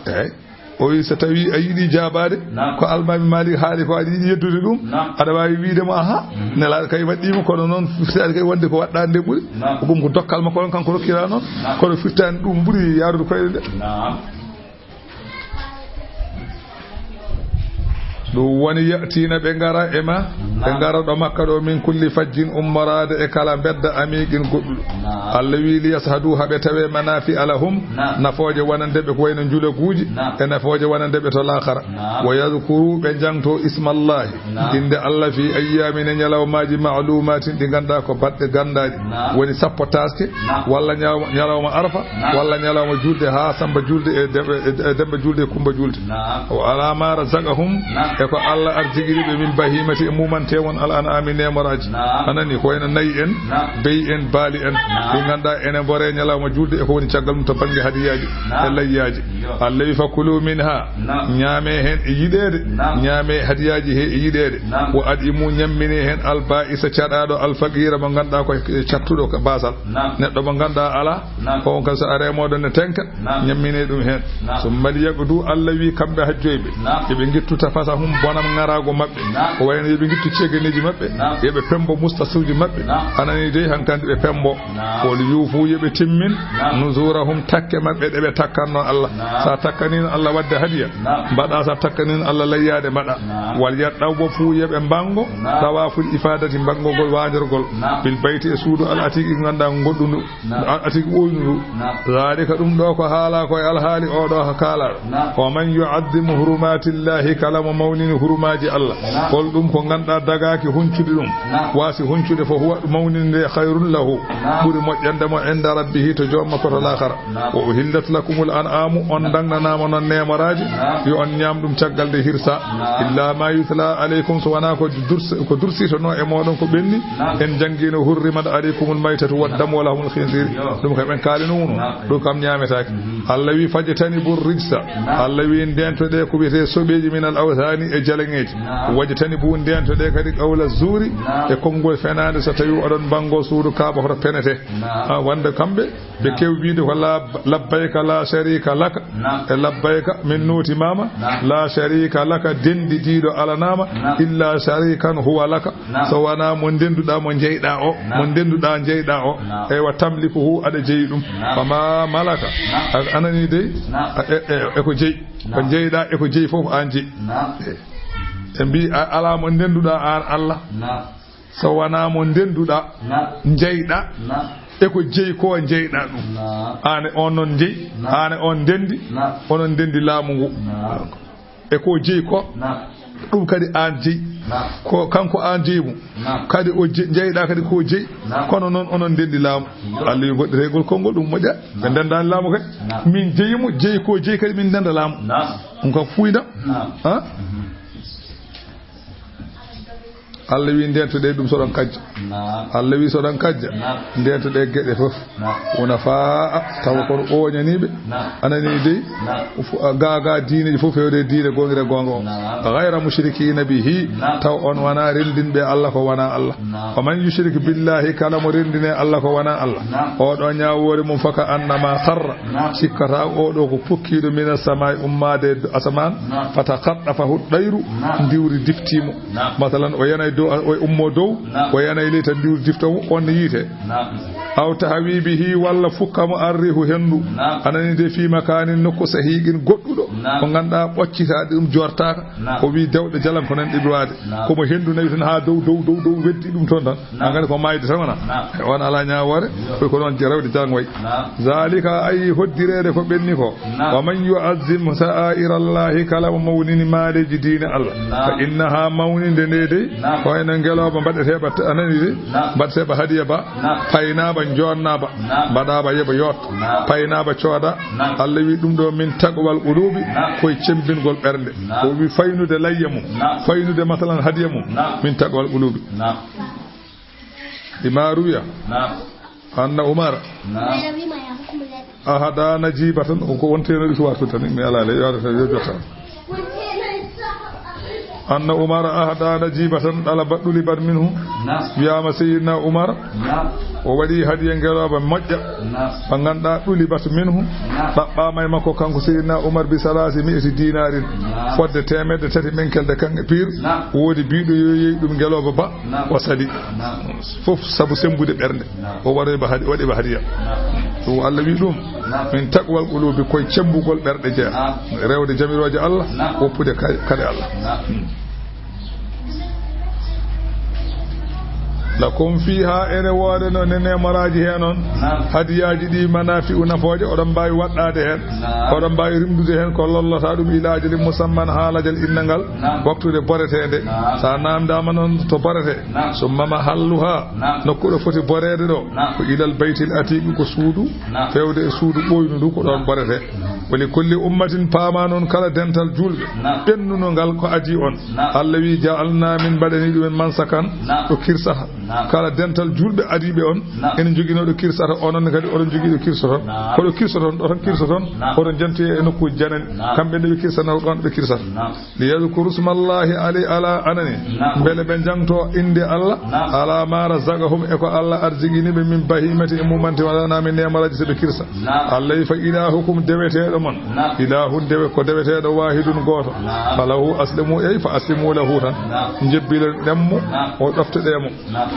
eyyi o wi so tawi a yiiɗi jaabade ko Almami Malik haali ko aɗa yiiɗi yeddude ɗum aɗa wawi wiidemo aha nelaɗo kay waɗɗima kono noon firtani kay wonde ko waɗɗade nde ɓuuri ko ɗum ko dokkal makko on kanko rokkira noon kono firtani ɗum ɓuuri yaarude koyɗe nde ɗum woni yatina ɓe ngara e ma ɓe ngara ɗo Makka ɗo min kulli fajjin ummarade e kala bedda amiqin goɗɗuɗo Allah wi li yashadu haɓe tawe manafi alahum nafoje wonandeɓe ko wayno juleguji e nafoje wonandeɓe to lakara wa yadhkuru ɓe jangto ismallahi inde Allah fi ayyamin e ñalawmaji ma'lumatin ɗi ganda ko baɗɗe gandaɗi woni sappo taske walla ñalawma arfa walla ñalawma julde ha samba julde e demba julde e kumba julde o alama razaqahum e ko Allah arjigiriɓe min bahimati e mumante won al an'ami nemoraji anani ko ene nayi en beyi en baali en ɗi ganduɗa ene mbore ñalawma julde e ko woni caggal mum to banggue hadiyaji e layyaji Allah wi fakulu minha ñaame hen e yiɗede ñaame hadiyaji he e yiɗede wo adimu ñammine hen alba'isa caɗaɗo alfaqira mo ganduɗa ko cattuɗo ko basal neɗɗo mo ganduɗa ala ko on kam so aremoɗo ne tenka ñammine ɗum hen so mbali yaɓudu Allah wi kamɓe hajjoyɓe eɓe guittu tafasa hum bonam ngarago mabɓe ko wayno yoɓe guittu ceganeji mabɓe yoɓe pembo mustasuji mabɓe anani dey hankandi ɓe pembo kol yuufu yoɓe timmin nuzurahum takke mabɓe ɗeɓe takkanno Allah sa takkanino Allah wadde hadiya mbaɗa sa takkanino Allah layyade mbaɗa wal yadɗaw bo fu yoɓe mbango tawaful ifadati mbangogol wadirgol bil bayti e suudu al atiki ganda goɗɗundu atiki ɓoynuru zalika ɗum ɗo ko haala koye alhaali oɗo ko kaalaɗo o man yu'azzimu hurumatillahi kalamo mawnini hurumaji Allah hol ɗum ko ganduɗa dagaki huncude ɗum wasi huncude fo huwa mawninde khayrun lahu ɓuuri moƴƴandemo inda rabbihi to jomma koto lakara o uhillat lakumul an'amu on dangnanama noon nemoraji yo on ñam ɗum caggal de hirsa illa ma yutla aleykum so wona ko dursitono e moɗon ko ɓenni en jangguino hurrimat aleykumul maytatu waddamu walahumul khinsir ɗum kam en kaalinono ɗum kam ñametaki Allah wi fajitani bur rijsa Allah wi ndentoɗe ko wiyete soɓeji min al awthani e jaleŋeji wajitani bu ndentoɗe kadi qawla zuri e konngol fenade so tawi oɗon bango suudu kaaba hoto penete wande kamɓe ɓe kew wiide ko labbayka la sharika laka e labbayka min nuutimama la sharika laka dendidiɗo alanama illa sharikan huwa laka so wona mo ndenduɗa mo jeyɗa o mo ndenduɗa jeyɗa o ewa tamlikuhu aɗa jeeyi ɗum fama malaka anani dey eko jeeyi ko jeyɗa eko jeeyi foof an jeeyi e mbi ala mo ndenduɗa an Allah so wona mo ndenduɗa jeyɗa eko jeeyi ko jeyɗa ɗum ane on noon jeeyi ane on ndendi onon ndendi laamu ngu eko jeeyi ko ɗum kadi an jeeyi ko kanko an jeeyimo kadi o jeyɗa kadi ko jeeyi kono noon onon ndendi laamu Allah yo goɗɗi regol konngol ɗum moƴƴa ɓe ndendani laamu kadi min jeeyimo jeeyi ko jeeyi kadi min ndenda laamu ɗum kam fuydam Allah wi ndentoɗe ɗum soɗon kajja Allah wi soɗon kajja ndentoɗe gueɗe fof wona faa tawa kono oñaniɓe anani dey gaga diineji fof fewde diine gonire gonga o gayra mushrikina bihi taw on wona rendinɓe Allah ko wona Allah o man yushrik billahi kala mo rendine Allah ko wona Allah oɗo ñawore mum faka annama harra sikkata oɗo ko pukkiɗo mina samai ummade asaman fata kadɗa fa huɗɗayru diwri diftimo masalan o yanay dow o ummo dow o yana ile tan diwr diftamu on yite aw tahwi bihi walla fukkamo arrihu hendu anani de fi makanin nokko sahigin goddudo ko ganda boccitaade dum jortaka o wi dewde jalan ko nan dibwade ko mo hendu nawi tan ha dow weddi dum ton tan ngani ko mayde tan wana ala nyaawore ko non rewde jalan way zalika ay hoddirede ko benni ko wa man yu'azzim sa'irallahi kala mawlini maleji diine Allah fa innaha mawninde nede ko enen geloba badete ba anani de badete ba hadiya ba payna ba jonna ba bada ba yeba yot payna ba cooda Allah wi dum do min taqwal qulubi koy cembingol bernde ko wi faynude layyamu faynude masalan hadiyamu min taqwal qulubi imaruya anna umar ahada najibatan ko wonteno di wartu tan mi ala le yorata yo jotta anna umar ahada najibatan dala baduli bad minhu wiyama sayyidina umar o wadi hadiya ngeloba mojja banganda duli bat minhu dabba may makko kanko sayyidina umar bi salasi mi'ati dinarin fodde temedde tati menkelde kan pir wodi biido yoyi dum ngeloba ba o sadi fof sabu sembude bernde o wari ba hadi wadi ba hadiya to Allah wi dum min taqwal qulubi koy cembugol berde je rewde jamiroje Allah woppude kade Allah lakum fiha ene wode no nene maraji henon hadiyaji di manafi unafoje odon bawi waddade hen odon bawi rimdude hen ko lollata dum ilaaji di musamman halajal innangal waktude boretede sa namdama non to borete summa mahalluha nokkudo foti borede do ko ilal baytil atiqi ko suudu fewde suudu boynu du ko don borete wali kulli ummatin pama non kala dental julbe bennuno ngal ko adi on Allah wi ja'alna min badani dum mansakan to kirsaha kala dental julbe adibe on en joginodo kirsata onon kadi onon jogido kirsoton ko do kirsoton do tan kirsoton onon janti e nokku janen kambe ne kirsana don be kirsata li yadhkuru smallahi ala anani bele ben jangto inde Allah ala ma razaqahum e ko Allah arzigini be min bahimati mumante wala na min nemalaji be kirsa Allah fa ilahukum dewetedo mon ilahun dewe ko dewetedo wahidun goto falahu aslimu ay fa aslimu lahu tan jebbile demmo o doftedemo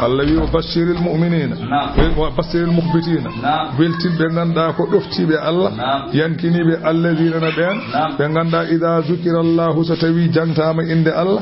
Allah wi bashiril mu'minina wa bashiril mukhbitina weltin be ganda ko doftibe Allah yankini be alladhina naben be ganda idha zukirallahu satawi jangtama inde Allah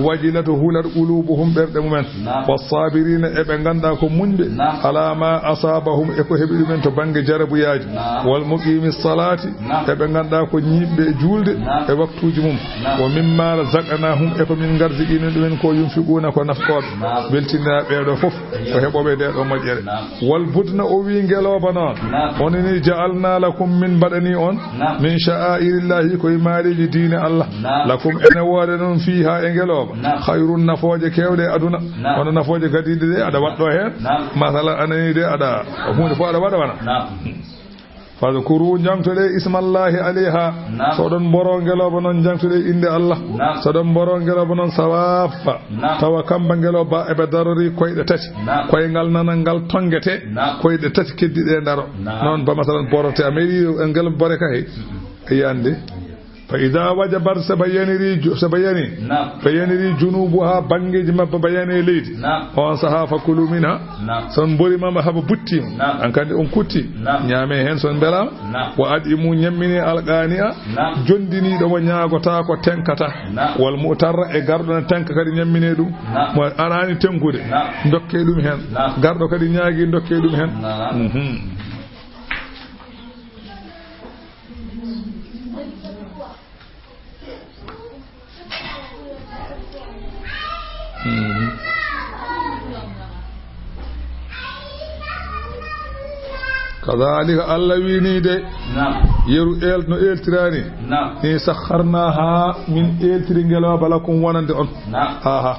wajilatu hulal qulubuhum berde mumen wasabirina e be ganda ko munde ala ma asabahum e ko hebi men to bange jarabuyaji wal muqimis salati e be ganda ko nyibbe julde e waktuji mum wa mimma razaqnahum e ko min garzigina dum ko yunfiquna ko nafqobe weltina be do fof ko hebobe de do mojjere wal budna o wi ngeloba non onini ja'alna lakum min badani on min sha'airillahi ko imariji diine Allah lakum ene wode non fiha e ngeloba khairun nafoje kewde aduna on nafoje kadi de ada waddo hen masala anani de ada hunde fo ada wada wana fadhkuru jangtude ismallahi alayha sodon boro ngeloba non jangtude inde Allah sodon boro ngeloba non sawafa tawa kamba ngeloba e be darori koyde tati koyngal nanangal tongete koyde tati keddide daro non ba masalan borote ameri ngel bore kay yande fa idha wajabar sabayani junubuha bangeji mabba bayani leydi on sahafa kulu minha son bori mama haba butti an kandi on kutti nyame hen son bela wa adimu nyammini alqaniya jondini do nyagota ko tenkata wal mutarra e gardo tenka kadi nyammine dum mo arani tengude dokke dum hen gardo kadi nyaagi dokke dum hen kadhalika Allah wini de yeru el no eltirani ni sakharnaha min eltiri ngeloba lakum wonande on ha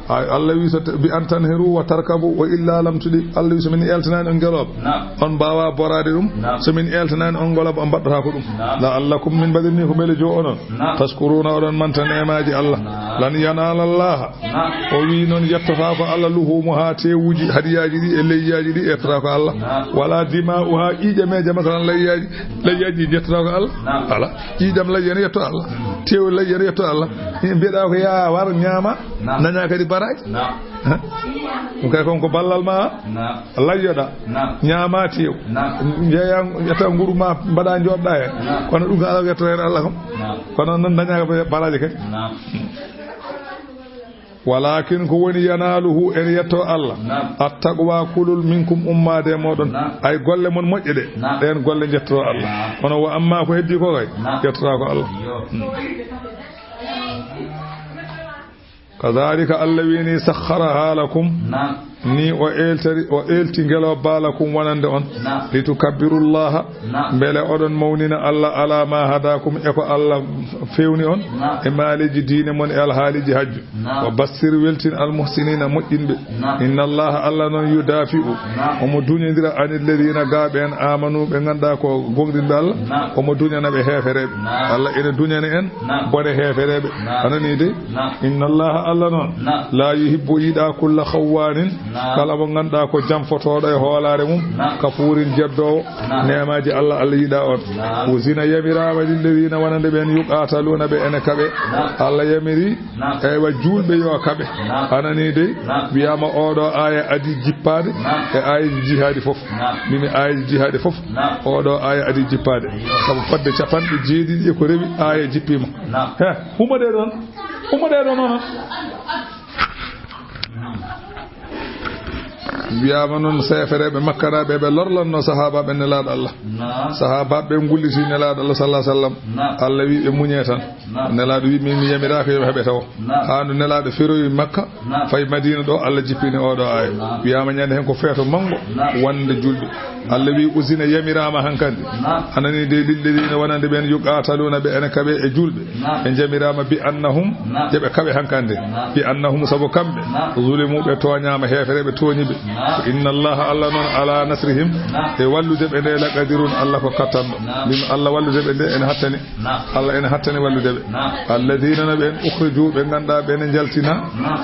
Allah wi so bi antan heru wa tarkabu wa illa lam tudi Allah wi so min eltinani on ngeloba on bawa borade dum so min eltinani on ngoloba on baddata ko dum la allakum min badini ko mele jo onon tashkuruna odon mantan emaji Allah lan yanala Allah o wi non yettata ko Allah luhumu ha tewuji hadiyaji di e leyyaji di e tra ko Allah wala dima uha ije meje masalan layyaji layyaji jettoɗa ko Allah ala ƴiƴam layyan yetto Allah tew layyan yetto Allah mbiyeɗa ko ya war ñaama daña kadi baraji ɗum kay konko ballal ma layyoɗa ñaama tew jeeya yetta nguru ma mbaɗa joɗɗa hen kono ɗum ko ala yetto hen Allah kam kono noon dañaka baraji kadi walakin ko woni yanaluhu en yetto Allah attaqwa kulul minkum ummade modon ay golle mon mojje de den golle jetto Allah kono wa amma ko heddi ko kay jetto ko Allah kadhalika allawini sakharaha lakum ni o elti ngelo balakum wonande on litukabbirullaha bele odon mawnina Allah ala ma hadakum e ko Allah fewni on e maliji diine mon e alhaaliji hajju wa bassir weltin almuhsinina moƴƴinɓe inna allaha Allah non yudafi'u omo duñodira anil ladina gaaɓe en amanu ɓe ganduɗa ko gonɗinɓe Allah omo duñana ɓe heefereɓe Allah ene duñana en bone heefereɓe anani de inna allaha Allah non la yuhibbu yiɗa kulla khawwanin kala mo ganduɗa ko jamfotoɗo e hoolare mum kafurin jeddowo nemaji Allah yiɗa on usina yamirama lilladina wonande ɓen yuqataluna ɓe ene kaɓe Allah yamiri ewa julɓe yo kaɓe anani de wiyama oɗo aya adi jippade e ayaji jihadi foof mimi ayaji jihadi foof oɗo aya adi jippade saabu fadde capanɗe jeeɗiɗi e ko rewi aya jippima he humade ɗon noon wiyama noon sefereɓe makkanaɓe ɓe lorlanno sahabaɓe nelaɗo Allah sahabaɓe gulliti nelaɗo Allah sallallahu alaihi wasallam Allah wi ɓe muñe tan nelaɗo wi min mi yamiraka yoɓe heɓe taw hanu nelaɗo feroyi makka fay madina ɗo Allah jippini oɗo aya wiyama ñande hen ko feeto mango wonde julɓe Allah wi usina yamirama hankandi anani de lilladina wonande ɓen yuqataluna ɓe ene kaɓe e julɓe ɓe jamirama bi annahum yeɓe kaɓe hankande bi annahum saabu kamɓe zulimu ɓe toñama hefereɓe toñiɓe inna allaha Allah non ala nasrihim e wallude ɓe nde la qadirun Allah ko kattanɗo min Allah wallude ɓe nde ene hattani Allah ene hattani wallude ɓe alladina na ɓen ukhriju ɓe ganduɗa ɓe ene jaltina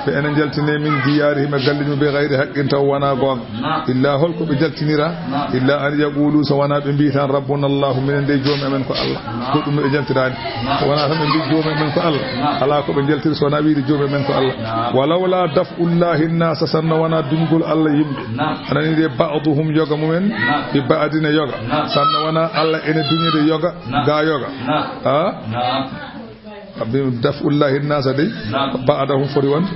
ɓe ene jaltine min diyarihim e galliñu ɓe gayri haqqin taw wona gonga illa holko ɓe jaltinira illa an yaqulu so wona ɓe mbi tan rabbuna Allah minen de joomi amen ko Allah goɗɗum ɓe jaltirani so wona tan ɓe mbi joomi amen ko Allah ala ko ɓe jaltiri so wona wiide joomi amen ko Allah walawla daf'ullahi nnasa sanno wona dungol Allah yimɓe anani de ba'duhum yoga mumen bi ba'dina yoga sanno wona Allah ene duñede yoga ga yoga abbi daf'ullahi nnasa de ba'dahum fori wonde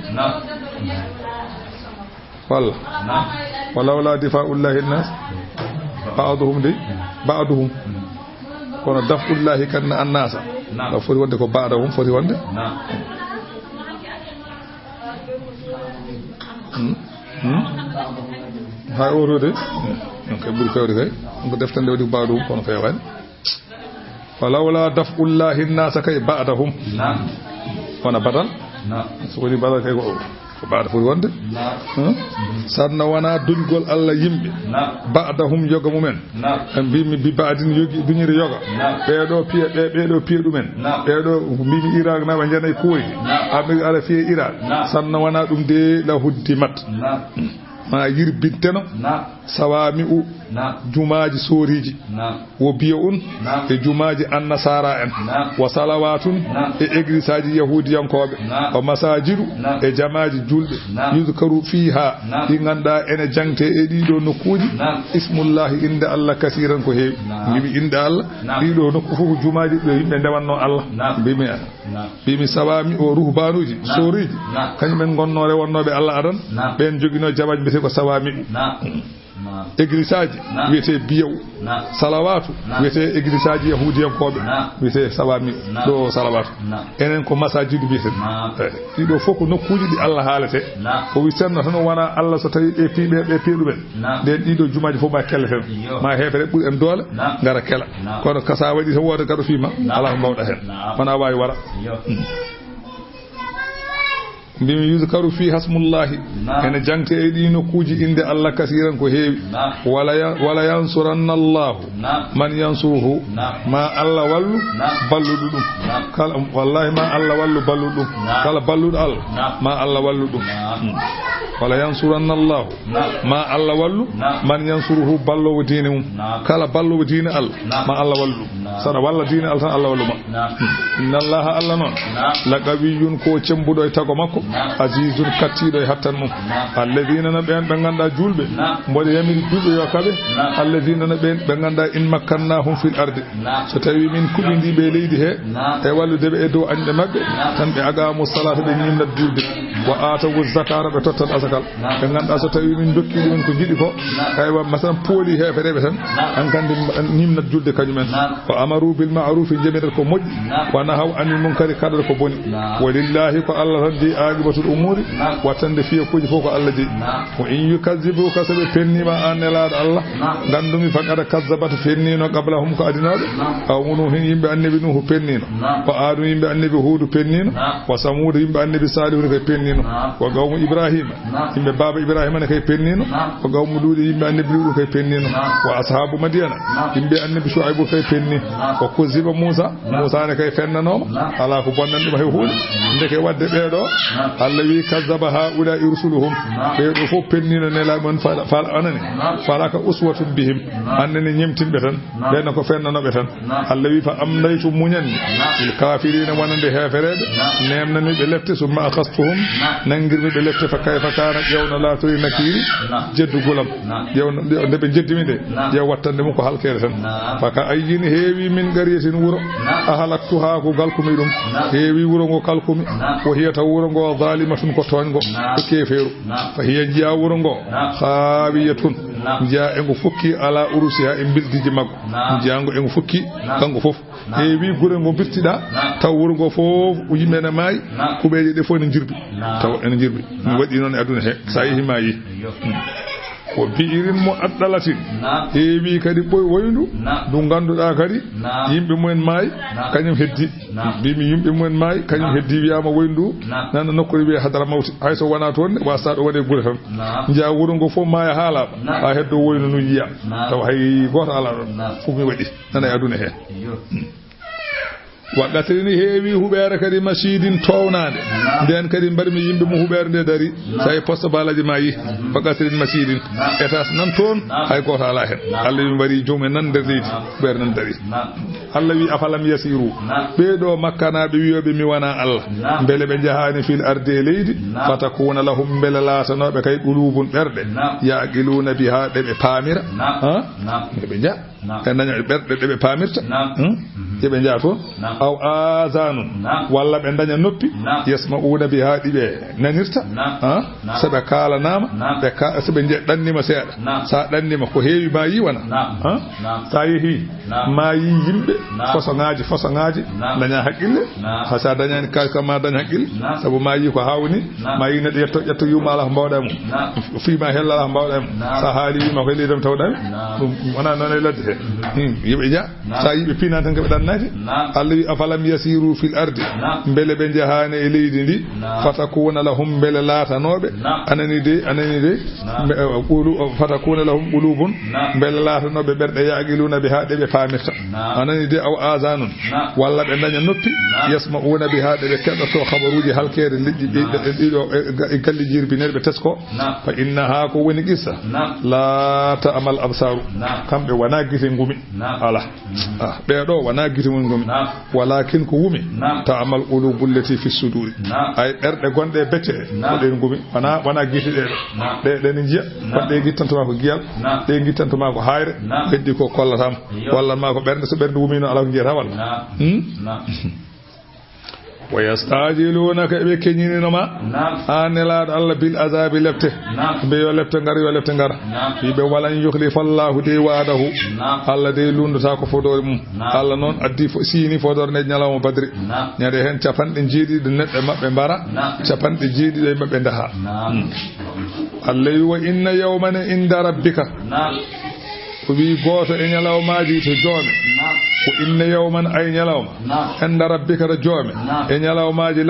walla walawla difa'ullahi nnas ba'duhum de ba'duhum kono daf'ullahi kan annasa la fori wonde ko ba'dahum fori wonde hay oto de kay ɓuri fewde kay ko deftande waɗi ba'dahum kono fewani walawla daf'ullahi nnasa kay ba'dahum wona badal so woni badal kay ko baada foti wonde sanna wona duñgol Allah yimɓe ba'dahum yoga mumen mbimi bi baadin yogi duñiri yoga ɓeɗo piya ɗumen ɓeɗo mbimi Irak naɓe jenayi koydi ami ala fiye Irak sanna wona ɗum de la huddimat ma yirbinteno sawami u jumaji sooriji wo biya un e jumaji annasara en wa salawatun e église aji yahudiyankoɓe wa masajidu e jamaji julɓe yuzkaru fiha ɗi ganduɗa ene jangte e ɗiɗo nokkuji ismullahi inde Allah kasiran ko heewi mbimi inde Allah ɗiɗo nokku fof jumaji ɗo yimɓe ndewanno Allah mbimi sawami o ruhbanuji sooriji kañumen gonnore wonnoɓe Allah adan ɓen joguino jamaji mbiyete ko sawami église aji wiyete biyaw salawatu wiyete église aji yahudiyankoɓe wiyete sawami ɗo salawatu enen ko masajidu wiyeten ɗiɗo fof ko nokkuji ɗi Allah haalete o wi senno tan wona Allah so tawi ɓe piiɗumen nden ɗiɗo jumaji fof ma kelleten ma hefere ɓuuri en doole gara kela kono kasa waɗi tan wooda gaɗo fima ala ko mbawɗa hen wona wawi wara mbimi yuzkaru fi hasmullahi ene jangte e ɗi nokkuji inde Allah kasiran ko heewi wala yansuranna Allahu man yansuruhu ma Allah wallu balluɗo ɗum kala wallahi ma Allah wallu balluɗo ɗum kala balluɗo Allah ma Allah wallu ɗum wala yansuranna Allah ma Allah wallu man yansuruhu ballo dinum kala ballo dini Allah ma Allah wallu sada walla dini Allah tan Allah wallu ma inna Allah Allah non la qawiyyun ko cembudo e tago makko azizun kattido e hattan mum alladhina naben be ganda julbe mbode yamiri julbe yo kabe alladhina naben be ganda in makkannahum fil ardi so tawi min kubindi be leydi he e wallude be e do ande mabbe tan be agamu salata be nyimna julbe wa atawu zakara be total asakal be ganda so tawi min dokki dum ko jidi ko kaywa masan poli heferebe tan an kandi nyimna julde kanyumen wa amaru bil ma'ruf jami'at ko moddi wa nahaw anil munkari kadar ko boni walillahi ko Allah raddi aqibatul umuri watande fiye kuji foko Allah ji wa in yukazzibu kasabe pennima anelad Allah gandumi faqada kazzabata fennino qablahum ko adinabe aw munu hin yimbe annabi nuhu pennino wa adu yimbe annabi hudu pennino wa samud yimbe annabi salih ko pennino wa gawmu ibrahim yimbe baba ibrahim ne kay pennino wa gawmu duudi yimbe annabi ludu kay pennino wa ashabu madyana yimbe annabi shuaibu kay penni wa kuziba musa ne kay fennano ala ko bonnande hay huudi ndeke wadde beedo Allah wi kazzaba haula irsuluhum beedo fo pennino ne la mon fal anani falaka uswatun bihim annene nyemtimbe tan ben ko fennano be tan Allah wi fa amnaytu munyan il kafirina wanande heferebe nemnani be lefte summa akhastuhum nangirmi be lefte fa kayfa kana yawna la turi nakiri jeddu gulam yawna de be jeddimi de yaw wattande mu ko halkere tan fa ka ayyin heewi min gariyatin wuro ahalaktuha ko galkumi dum heewi wuro ngo kalkumi ko hiyata wuro ngo zalimatun ko tongo ko keferu fa hiya jiya wuro ngo khawiyatun jiya e ngo fukki ala urusiha e bildiji maggo jiya ngo e ngo fukki kango fof heewi gure ngo bittida taw wuro ngo fof yimena may kubeje de fo ne jirbi taw en jirbi wadi non e aduna he sayi mayi ko biirin mo addalatin heewi kadi boy woyndu du ganduda kadi yimbe mumen maay kanyum heddi bimi yimbe mumen maay kanyum heddi wiyama woyndu nan nokkori be hadara mawti hayso wana ton wasa do wade gure tan jaa wuro ngo fo maaya haala ha heddo woynu no yiya taw hay goto ala don fumi wadi nan e aduna he waɗatini heewi huɓere kadi masidin townade nden kadi mbarmi yimɓe mo huɓere nde dari say poste balaji ma yi waɗatini masidin étage nan toon hay goto ala hen Allah wi mbari joomumen nan nder leydi huɓere nan dari Allah wi afalam yasiru ɓeɗo makkanaɓe wiyoɓe mi wona Allah beele ɓe jahani fil arde leydi fatakuna lahum beele latanoɓe kay qulubun ɓerɗe yaqiluna biha ɗeɓe pamira ɓe ja e daña ɓerɗe ɗeɓe pamirta yeɓe jaa toon aw azanun walla ɓe daña noppi yasma'una biha ɗiɓe nanirta soɓe kalanama soɓe ɗannima seeɗa sa ɗannima ko heewi ma yi wona sa yeehi ma yi yimɓe façon-ŋaji daña haqqille ha sa dañani kakama daña haqqille saabu ma yi ko hawni ma yi neɗɗo ƴetto yuma ala ko mbawɗa mum fiima hella ala ko mbawɗa mum sa haali wima koye leydam tawɗami ɗum wona noon e ladde he yeɓe ja sa yiɓe pinan tan koɓe ɗannaki Allah wi afalam yasiru fil ardi bele be jahane e leydi ndi fatakuna lahum bele latanobe anani de fatakuna lahum qulubun bele latanobe berde yaqiluna biha de be famirta anani de aw azanun walla be daña noppi yasmauna biha de be kedato khabaruji halkere liddi dido e galli jirbi nerbe tesko fa innaha ko woni qissa la ta'mal absaru kambe wana gite ngumi ala be do wana gite ngumi walakin ko wumi ta'amal qulubul lati fi suduri ay berde gonde bete ko den ngumi wana gite de ni jiya bande gittantuma ko giyal de gittantuma ko hayre heddi ko kollatam walla ma ko berde so berde wumi no ala ko jiyata walla ويستعجلونك بكنينما أن لا الله بالعذاب لبته بيولبت غار يولبت غار يبي ولا يخلف الله دي وعده الله دي لوند ساكو فودور مum الله non addi sini fodor ne nyalaamo badri nyade hen capande jeedi de nedde mabbe bara capande jeedi de mabbe ndaha Allah wa inna yawman inda rabbika ko wi goto e nyalawmaaji to joome ko inna yawman ay nyalawma inda rabbika ra joome e nyalawmaaji